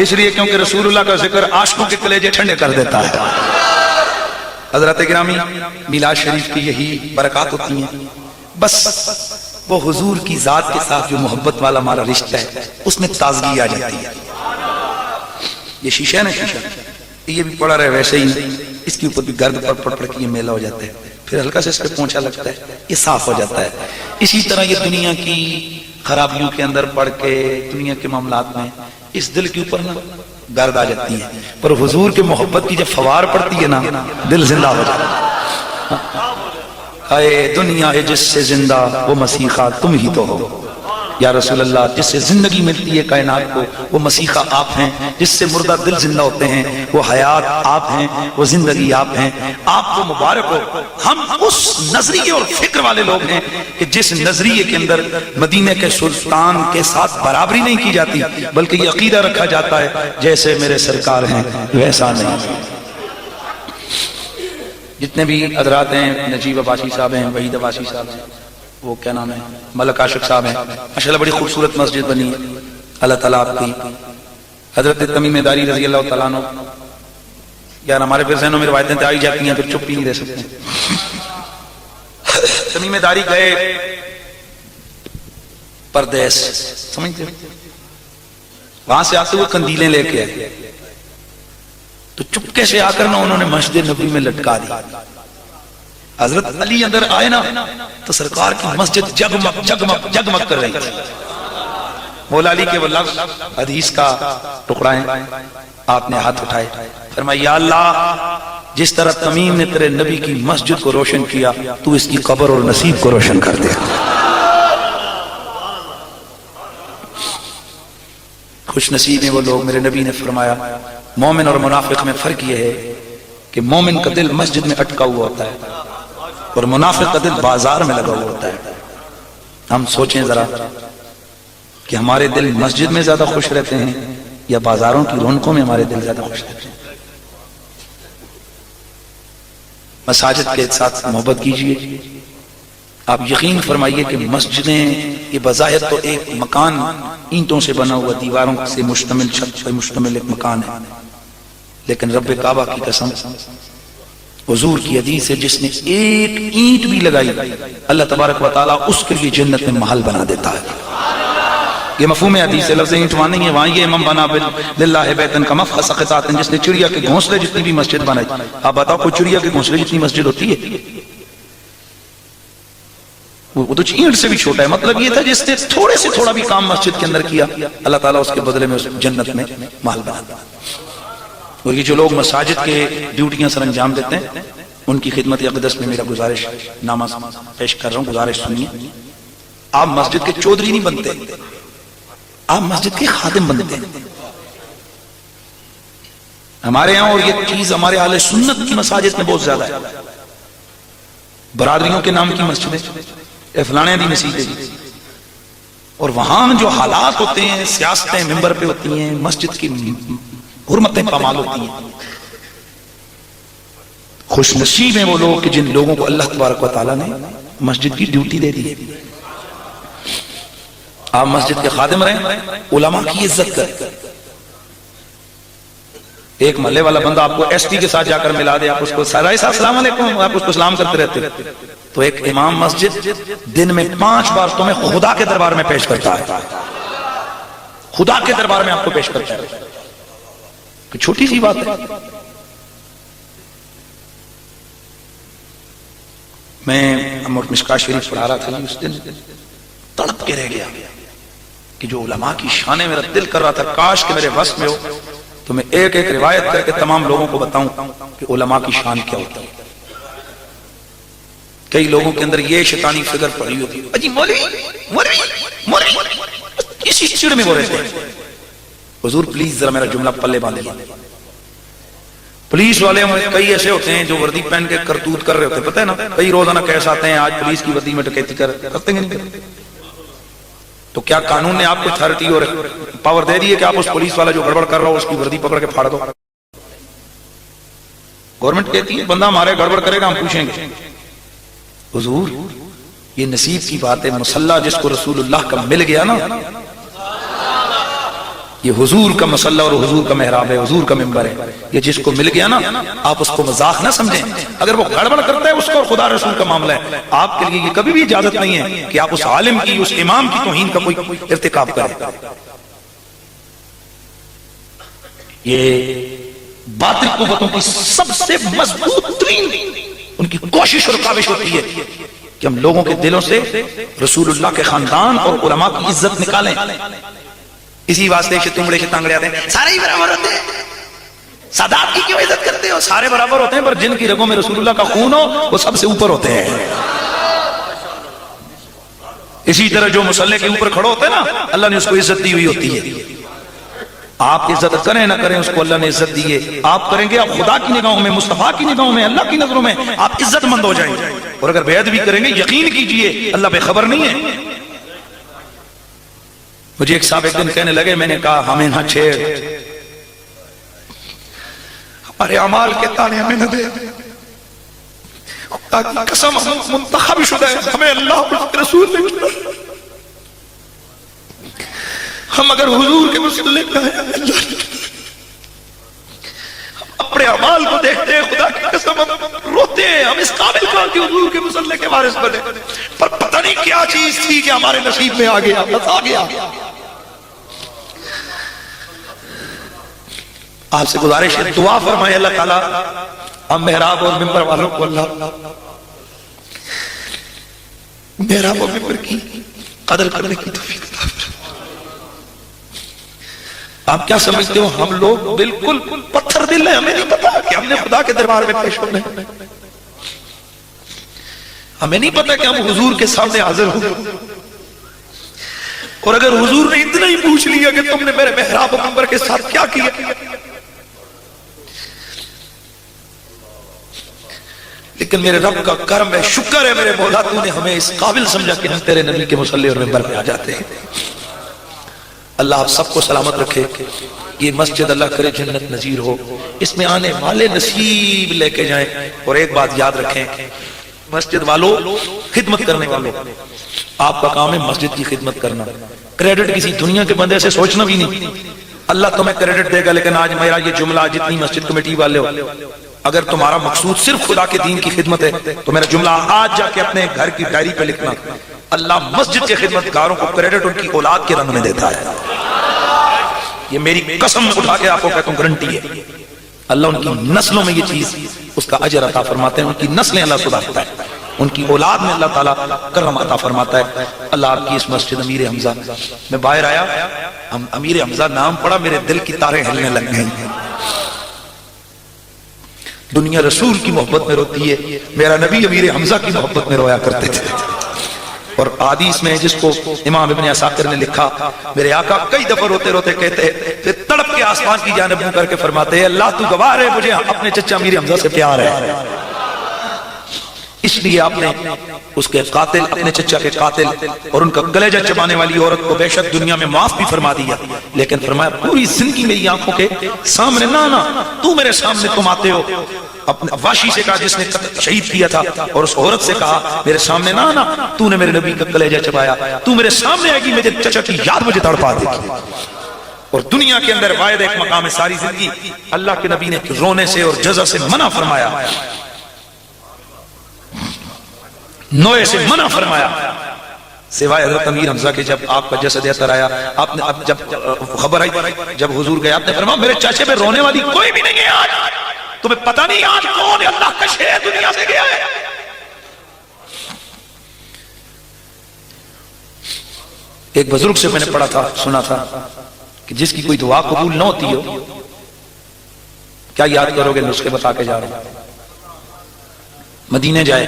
Speaker 2: اس لیے کیونکہ رسول اللہ کا ذکر عاشقوں کے کلیجے ٹھنڈے کر دیتا ہے۔ حضرات گرامی، میلاد شریف کی یہی برکات ہوتی ہیں، بس وہ حضور کی ذات کے ساتھ جو محبت والا ہمارا رشتہ ہے اس میں تازگی آ جاتی ہے۔ یہ شیشہ ہے نا، شیشہ یہ بھی پڑا رہے ویسے ہی، اس کے اوپر بھی گرد پڑ کے یہ میلا ہو جاتا ہے، پھر ہلکا سے اس پہ پونچھا لگتا ہے، یہ صاف ہو جاتا ہے۔ اسی طرح یہ دنیا کی خرابیوں کے اندر پڑھ کے دنیا کے معاملات میں اس دل کے اوپر نا گرد آ جاتی ہے، پر حضور کے محبت کی جب فوار پڑتی ہے نا دل زندہ ہو جاتا ہے۔ اے دنیا ہے جس سے زندہ وہ مسیحا تم ہی تو ہو، یا رسول اللہ جس سے زندگی ملتی ہے کائنات کو وہ مسیحا آپ ہیں، جس سے مردہ دل زندہ ہوتے ہیں وہ حیات آپ ہیں، وہ زندگی آپ ہیں، آپ کو مبارک ہو۔ ہم اس نظریے اور فکر والے لوگ ہیں کہ جس نظریے کے اندر مدینہ کے سلطان کے ساتھ برابری نہیں کی جاتی، بلکہ یہ عقیدہ رکھا جاتا ہے جیسے میرے سرکار ہیں ویسا نہیں۔ جتنے بھی حضرات ہیں، نجیب عباسی صاحب ہیں، وحید عباسی صاحب ہیں، وہ کیا نام ہے، ملک عاشق صاحب ہیں، ماشاءاللہ بڑی خوبصورت مسجد بنی ہے، اللہ تعالیٰ آپ کی۔ حضرت تمیم داری رضی اللہ تعالیٰ عنہ، یار ہمارے پھر ذہنوں میں روایتیں آئی جاتی ہیں پھر چپ ہی نہیں رہ سکتے۔ تمیم داری گئے پردیس، سمجھتے وہاں سے آتے ہوئے قندیلیں لے کے آئے، تو چپکے سے آ کر نا انہوں نے مسجد نبی میں لٹکا دی۔ حضرت علی اندر آئے نا تو سرکار کی مسجد جگمگ جگمگ جگمگ کر رہی تھی۔ مولا علی کے وہ لفظ حدیث کا ٹکڑا ہے، آپ نے ہاتھ اٹھائے، فرمایا یا اللہ جس طرح تمیم نے تیرے نبی کی مسجد کو روشن کیا تو اس کی قبر اور نصیب کو روشن کر دے۔ خوش نصیب ہیں وہ لوگ، میرے نبی نے فرمایا مومن اور منافق میں فرق یہ ہے کہ مومن کا دل مسجد میں اٹکا ہوا ہوتا ہے اور منافق کا دل بازار میں لگا ہوا ہوتا ہے. ہم سوچیں ذرا کہ ہمارے دل مسجد میں زیادہ خوش رہتے ہیں یا بازاروں کی رونقوں میں ہمارے دل زیادہ خوش رہتے ہیں. مساجد کے ساتھ محبت کیجئے. آپ یقین فرمائیے کہ مسجدیں یہ بظاہر تو ایک مکان اینٹوں سے بنا ہوا دیواروں سے مشتمل چھت پر مشتمل ایک مکان ہے، لیکن رب کعبہ کی قسم حضور کی حدیث ہے جس نے ایک اینٹ بھی لگائی اللہ تبارک و تعالیٰ اس کے لیے جنت میں محل بنا دیتا ہے. یہ مفہوم حدیث ہے، لفظ اینٹ وہاں نہیں ہے. وہاں یہ امام بنا للہ بیتن کما فخ قطعۃ، جس نے چڑیا کے گھونسلے جتنی بھی مسجد بنائی. آپ بتاؤ کوئی چڑیا کے گھونسلے جتنی مسجد ہوتی ہے؟ وہ تو اینٹ سے بھی چھوٹا ہے. مطلب یہ تھا جس نے تھوڑے سے تھوڑا بھی کام مسجد کے اندر کیا اللہ تعالیٰ اس کے بدلے میں اس جنت میں محل بنا دیتا. اور یہ جو لوگ مساجد کے ڈیوٹیاں سر انجام دیتے ہیں ان کی خدمت اقدس میں میرا گزارش نامہ پیش کر رہا ہوں. گزارش سنیے. آپ مسجد کے چودھری نہیں بنتے، آپ مسجد کے خادم بنتے ہیں. ہمارے یہاں اور یہ چیز ہمارے اہل سنت کی مساجد میں بہت زیادہ ہے. برادریوں کے نام کی مسجدیں فلانے دی مسجد ہے، اور وہاں جو حالات ہوتے ہیں، سیاستیں ممبر پہ ہوتی ہیں، مسجد کی حرمتیں پامال ہوتی ہیں. خوش نصیب ہیں وہ لوگ کہ جن لوگوں کو اللہ تبارک و تعالیٰ نے مسجد کی ڈیوٹی دے دی ہے. آپ مسجد کے خادم رہیں، علماء کی عزت کریں. ایک محلے والا بندہ آپ کو ایس ٹی کے ساتھ جا کر ملا دے، آپ اس کو السلام علیکم، آپ اس کو سلام کرتے رہتے. تو ایک امام مسجد دن میں 5 بار تمہیں خدا کے دربار میں پیش کرتا ہے. خدا کے دربار میں آپ کو پیش کرتا ہے. چھوٹی سی بات ہے. میں مشکا شریف پڑھا رہا تھا اس دن، تڑپ کے رہ گیا کہ جو علماء کی شانیں میرا دل کر رہا تھا کاش کہ میرے وس میں ہو تو میں ایک ایک روایت کر کے تمام لوگوں کو بتاؤں کہ علماء کی شان کیا ہوتی ہے. کئی لوگوں کے اندر یہ شیطانی فکر پڑی ہوتی ہے، اجی مولوی اسی چڑ میں وہ رہتے ہیں. حضور پلیز ذرا میرا جملہ پلے باندھیے. پولیس والے کئی ایسے ہوتے ہیں جو وردی پہن کے کرتوت کر رہے ہوتے ہیں، پتہ ہے نا. کئی روزانہ کیس آتے ہیں آج پولیس کی وردی میں ڈکیتی کرتے ہیں نہیں. تو کیا قانون نے آپ کو اتھارٹی اور پاور دے دی ہے کہ آپ اس پولیس والا جو گڑبڑ کر رہا ہو اس کی وردی پکڑ کے پھاڑ دو؟ گورنمنٹ کہتی ہے بندہ ہمارے گڑبڑ کرے گا ہم پوچھیں گے. حضور یہ نصیب کی بات ہے. مسلح جس کو رسول اللہ کا مل گیا نا، یہ حضور کا مسلح اور حضور کا محراب ہے، حضور کا ممبر ہے. یہ جس کو مل گیا نا آپ اس کو مذاق نہ سمجھیں. اگر وہ گڑبڑ کرتا ہے اس کو اور خدا رسول کا معاملہ ہے، آپ کے لیے یہ کبھی بھی اجازت نہیں ہے کہ آپ اس عالم کی اس امام کی توہین کا کوئی ارتکاب کریں. یہ باطل قوتوں کی سب سے مضبوط ترین ان کی کوشش اور کاوش ہوتی ہے کہ ہم لوگوں کے دلوں سے رسول اللہ کے خاندان اور علماء کی عزت نکالیں. اسی واسطے سے تمڑے سے تانگڑے آتے ہیں، سارے ہی برابر ہوتے ہیں. سادات کی کیوں عزت کرتے ہو؟ سارے برابر ہوتے ہیں، پر جن کی رگوں میں رسول اللہ کا خون ہو وہ سب سے اوپر ہوتے ہیں. اسی طرح جو مسلح کے اوپر کھڑے ہوتے ہیں نا اللہ نے اس کو عزت دی ہوئی ہوتی ہے. آپ عزت کریں نہ کریں اس کو اللہ نے عزت دی ہے. آپ کریں گے آپ خدا کی نگاہوں میں، مصطفیٰ کی نگاہوں میں، اللہ کی نظروں میں آپ عزت مند ہو جائیں گے. اور اگر بے ادبی کریں گے یقین کیجئے اللہ بے خبر نہیں ہے. مجھے ایک صاحب ایک دن کہنے لگے، میں نے کہا ہمیں نہ چھیڑ، ہمارے اعمال کے تانے ہمیں نہ دے. خدا کی قسم ہم منتخب شدہ ہیں، ہمیں اللہ اور رسول نے چنا. ہم اگر حضور کے مسلح کا ہے اللہ اپنے اعمال کو دیکھتے ہیں، خدا کی قسم ہم روتے ہیں. ہم اس قابل کا کہ حضور کے مسلح کے وارث بنے، پر پتہ نہیں کیا چیز تھی کہ ہمارے نصیب میں آ گیا، بس آ گیا. آپ سے گزارش ہے دعا فرمائے اللہ تعالیٰ ہم محراب اور ممبر والوں کو اللہ محراب اور ممبر کی قدر کرنے کی توفیق عطا فرمائے. آپ کیا سمجھتے ہو ہم لوگ بالکل پتھر دل ہیں، ہمیں نہیں پتا کہ ہم نے خدا کے دربار میں پیش ہونا ہے. ہمیں نہیں پتا کہ ہم حضور کے سامنے حاضر ہوں. اور اگر حضور نے اتنا ہی پوچھ لیا کہ تم نے میرے محراب و منبر کے ساتھ کیا کیا، لیکن میرے رب کا کرم ہے، شکر ہے میرے مولا، تو نے ہمیں اس قابل سمجھا کہ ہم تیرے نبی کے مصلی اور ممبر پہ آ جاتے ہیں۔ اللہ آپ سب کو سلامت رکھے، یہ مسجد اللہ کرے جنت نظیر ہو، اس میں آنے والے نصیب لے کے جائیں۔ اور ایک بات یاد رکھیں، مسجد والوں، خدمت کرنے والوں، آپ کا کام ہے مسجد کی خدمت کرنا، کریڈٹ کسی دنیا کے بندے سے سوچنا بھی نہیں۔ اللہ تمہیں کریڈٹ دے گا، لیکن آج میرا یہ جملہ، جتنی مسجد کمیٹی والے ہو، اگر تمہارا مقصود صرف خدا کے دین کی خدمت ہے تو میرا جملہ آج جا کے اپنے گھر کی ڈائری پہ لکھنا، اللہ مسجد کے خدمتگاروں کو کریڈٹ ان کی اولاد کے رنگ میں دیتا ہے۔ یہ میری قسم اٹھا کے آپ کو کہتا ہوں، گارنٹی ہے، اللہ ان کی نسلوں میں یہ چیز، اس کا اجر عطا فرماتے ہیں، ان کی نسلیں اللہ سدھارتا ہے، ان کی اولاد میں اللہ تعالیٰ کرم عطا فرماتا ہے۔ اللہ آپ کی اس مسجد امیر حمزہ میں باہر آیا، امیر حمزہ نام پڑا، میرے دل کی تاریں ہلنے لگ گئیں۔ دنیا رسول کی محبت میں روتی ہے، میرا نبی امیر حمزہ کی محبت میں رویا کرتے تھے۔ اور حدیث میں جس کو امام ابن عساکر نے لکھا، میرے آقا کئی دفعہ روتے روتے کہتے، پھر تڑپ کے آسمان کی جانب منہ کر کے فرماتے ہیں، اللہ تو گواہ ہے مجھے اپنے چچا امیر حمزہ سے پیار ہے۔ اس لیے آپ نے اس کے قاتل، اپنے چچا کے قاتل اور ان کا کلیجہ چبانے والی عورت کو بے شک دنیا میں معاف بھی فرما دیا، لیکن فرمایا پوری زندگی میری آنکھوں کے سامنے نہ تو میرے سامنے تم آتے ہو۔ اپنے واشی سے کہا جس نے شہید کیا تھا، اور اس عورت سے کہا میرے سامنے نہ تو نے میرے نبی کا کلیجہ چبایا، تو میرے سامنے آئے گی، میرے چچا کی یاد مجھے تڑپا دے گی۔ اور دنیا کے اندر واحد ایک مقام ہے، ساری زندگی اللہ کے نبی نے رونے سے اور جزا سے منع فرمایا، نوئے سے منع فرمایا، سوائے حضرت امیر حمزہ کے جب آپ کا جسد اثر آیا، آپ نے جب خبر آئی، جب حضور گئے، آپ نے فرمایا میرے چاچے پہ رونے والی کوئی بھی نہیں ہے آج، تمہیں پتہ نہیں آج کون اللہ کا شہر دنیا سے گیا ہے۔ ایک بزرگ سے میں نے پڑھا تھا، سنا تھا کہ جس کی کوئی دعا قبول نہ ہوتی ہو، کیا یاد کرو گے؟ نسخے بتا کے جا رہا ہوں، مدینے جائے،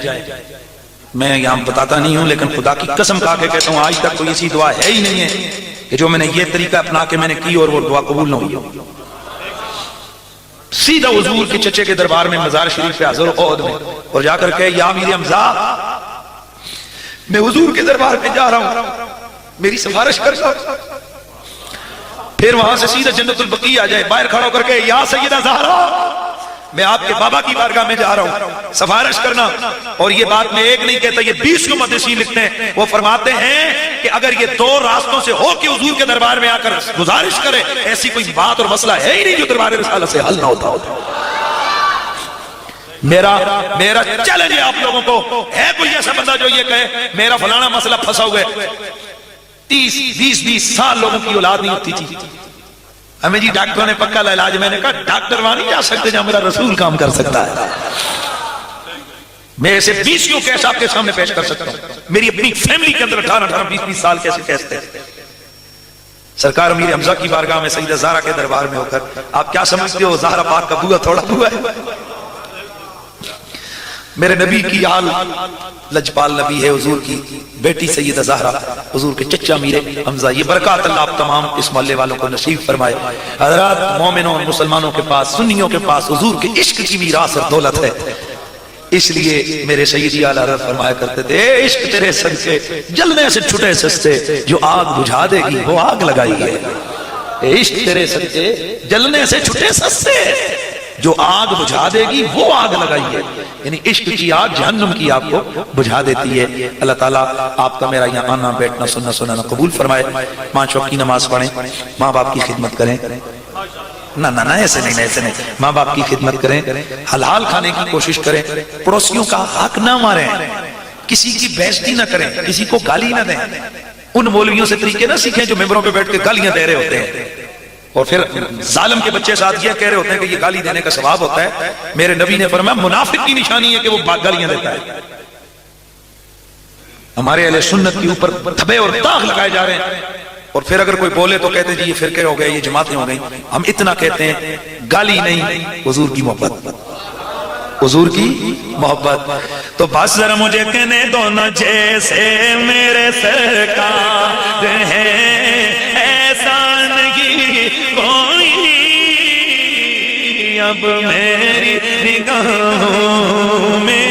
Speaker 2: میں یہاں بتاتا نہیں ہوں لیکن خدا کی قسم کھا کے کہتا ہوں آج تک کوئی ایسی دعا ہے ہی نہیں ہے کہ جو میں نے یہ طریقہ اپنا کے میں نے کی اور وہ دعا قبول نہ ہوئی۔ سیدھا حضور کے چچے کے دربار میں مزار شریف پہ حاضر عہد میں، اور جا کر کہ یا امیر حمزہ میں حضور کے دربار پہ جا رہا ہوں، میری سفارش کر سکتا۔ پھر وہاں سے سیدھا جنت البقیع آ جائے، باہر کھڑا ہو کر کے یا سیدہ زہرا میں آپ کے بابا کی بارگاہ میں جا رہا ہوں، سفارش کرنا۔ اور یہ بات میں ایک نہیں کہتا، یہ 20 کو محدثین لکھتے ہیں، وہ فرماتے ہیں کہ اگر یہ دو راستوں سے ہو کہ حضور کے دربار میں آ کر گزارش کرے، ایسی کوئی بات اور مسئلہ ہے ہی نہیں جو دربار رسالت سے حل نہ ہوتا۔ میرا چیلنج ہے آپ لوگوں کو، ہے کوئی ایسا بندہ جو یہ کہے میرا فلانا مسئلہ پھنسا ہوا ہے؟ 30-20 سال لوگوں کی اولاد نہیں ہوتی تھی، ہمیں جی ڈاکٹروں نے پکا علاج، میں نے کہا ڈاکٹر وہاں نہیں جا سکتے جہاں میرا رسول کام کر سکتا ہے۔ میں ایسے 20 کیس آپ کے سامنے پیش کر سکتا ہوں، میری اپنی فیملی کے اندر 18-20 سال کیسے کہتے ہیں۔ سرکار امیر حمزہ کی بارگاہ میں سیدہ زہرا کے دربار میں ہو کر آپ کیا سمجھتے ہو زہرا پاک کا بوا تھوڑا ہوا ہے؟ میرے نبی کی آل لجپال نبی ہے، حضور کی بیٹی سیدہ زہرا، حضور کے چچا امیر حمزہ، یہ برکات اللہ آپ تمام اس محلے والوں کو نصیب فرمائے۔ حضرات مومنوں اور مسلمانوں کے پاس، سنیوں کے پاس حضور کے عشق کی میراث اور دولت ہے، اس لیے میرے سیدی اعلیٰ حضرت فرمایا کرتے تھے اے عشق تیرے صدقے جلنے سے چھٹے سستے، جو آگ بجھا دے گی وہ آگ لگائی ہے۔ اے عشق تیرے صدقے جلنے سے چھٹے سستے، جو آگ بجھا دے گی وہ آگ لگائی ہے، یعنی عشق کی آگ جہنم کی آگ کو بجھا دیتی ہے۔ اللہ تعالیٰ آپ کا میرا یہاں آنا بیٹھنا سننا سنانا قبول فرمائے، 5 وقت کی نماز پڑھیں، ماں باپ کی خدمت کریں، نہ ایسے نہیں، ماں باپ کی خدمت کریں، حلال کھانے کی کوشش کریں، پڑوسیوں کا حق نہ ماریں، کسی کی بےعزتی نہ کریں، کسی کو گالی نہ دیں، ان مولویوں سے طریقے نہ سیکھیں جو ممبروں پہ بیٹھ کے گالیاں دے رہے ہوتے ہیں اور پھر ظالم کے بچے ساتھ یہ کہہ رہے ہوتے ہیں کہ یہ گالی دینے کا ثواب ہوتا ہے۔ میرے نبی نے فرمایا منافق کی نشانی ہے کہ وہ گالیاں دیتا ہے۔ ہمارے اہل سنت کے اوپر دھبے اور داغ لگائے جا رہے ہیں، اور پھر اگر کوئی بولے تو کہتے ہیں جی یہ فرقے ہو گئے، یہ جماعتیں ہو گئیں۔ ہم اتنا کہتے ہیں گالی نہیں، حضور کی محبت، حضور کی محبت۔ تو بس ذرا مجھے کہنے دو نا جیسے میرے سرکار ہیں ایسا نہیں کوئی، اب میری نگاہوں میں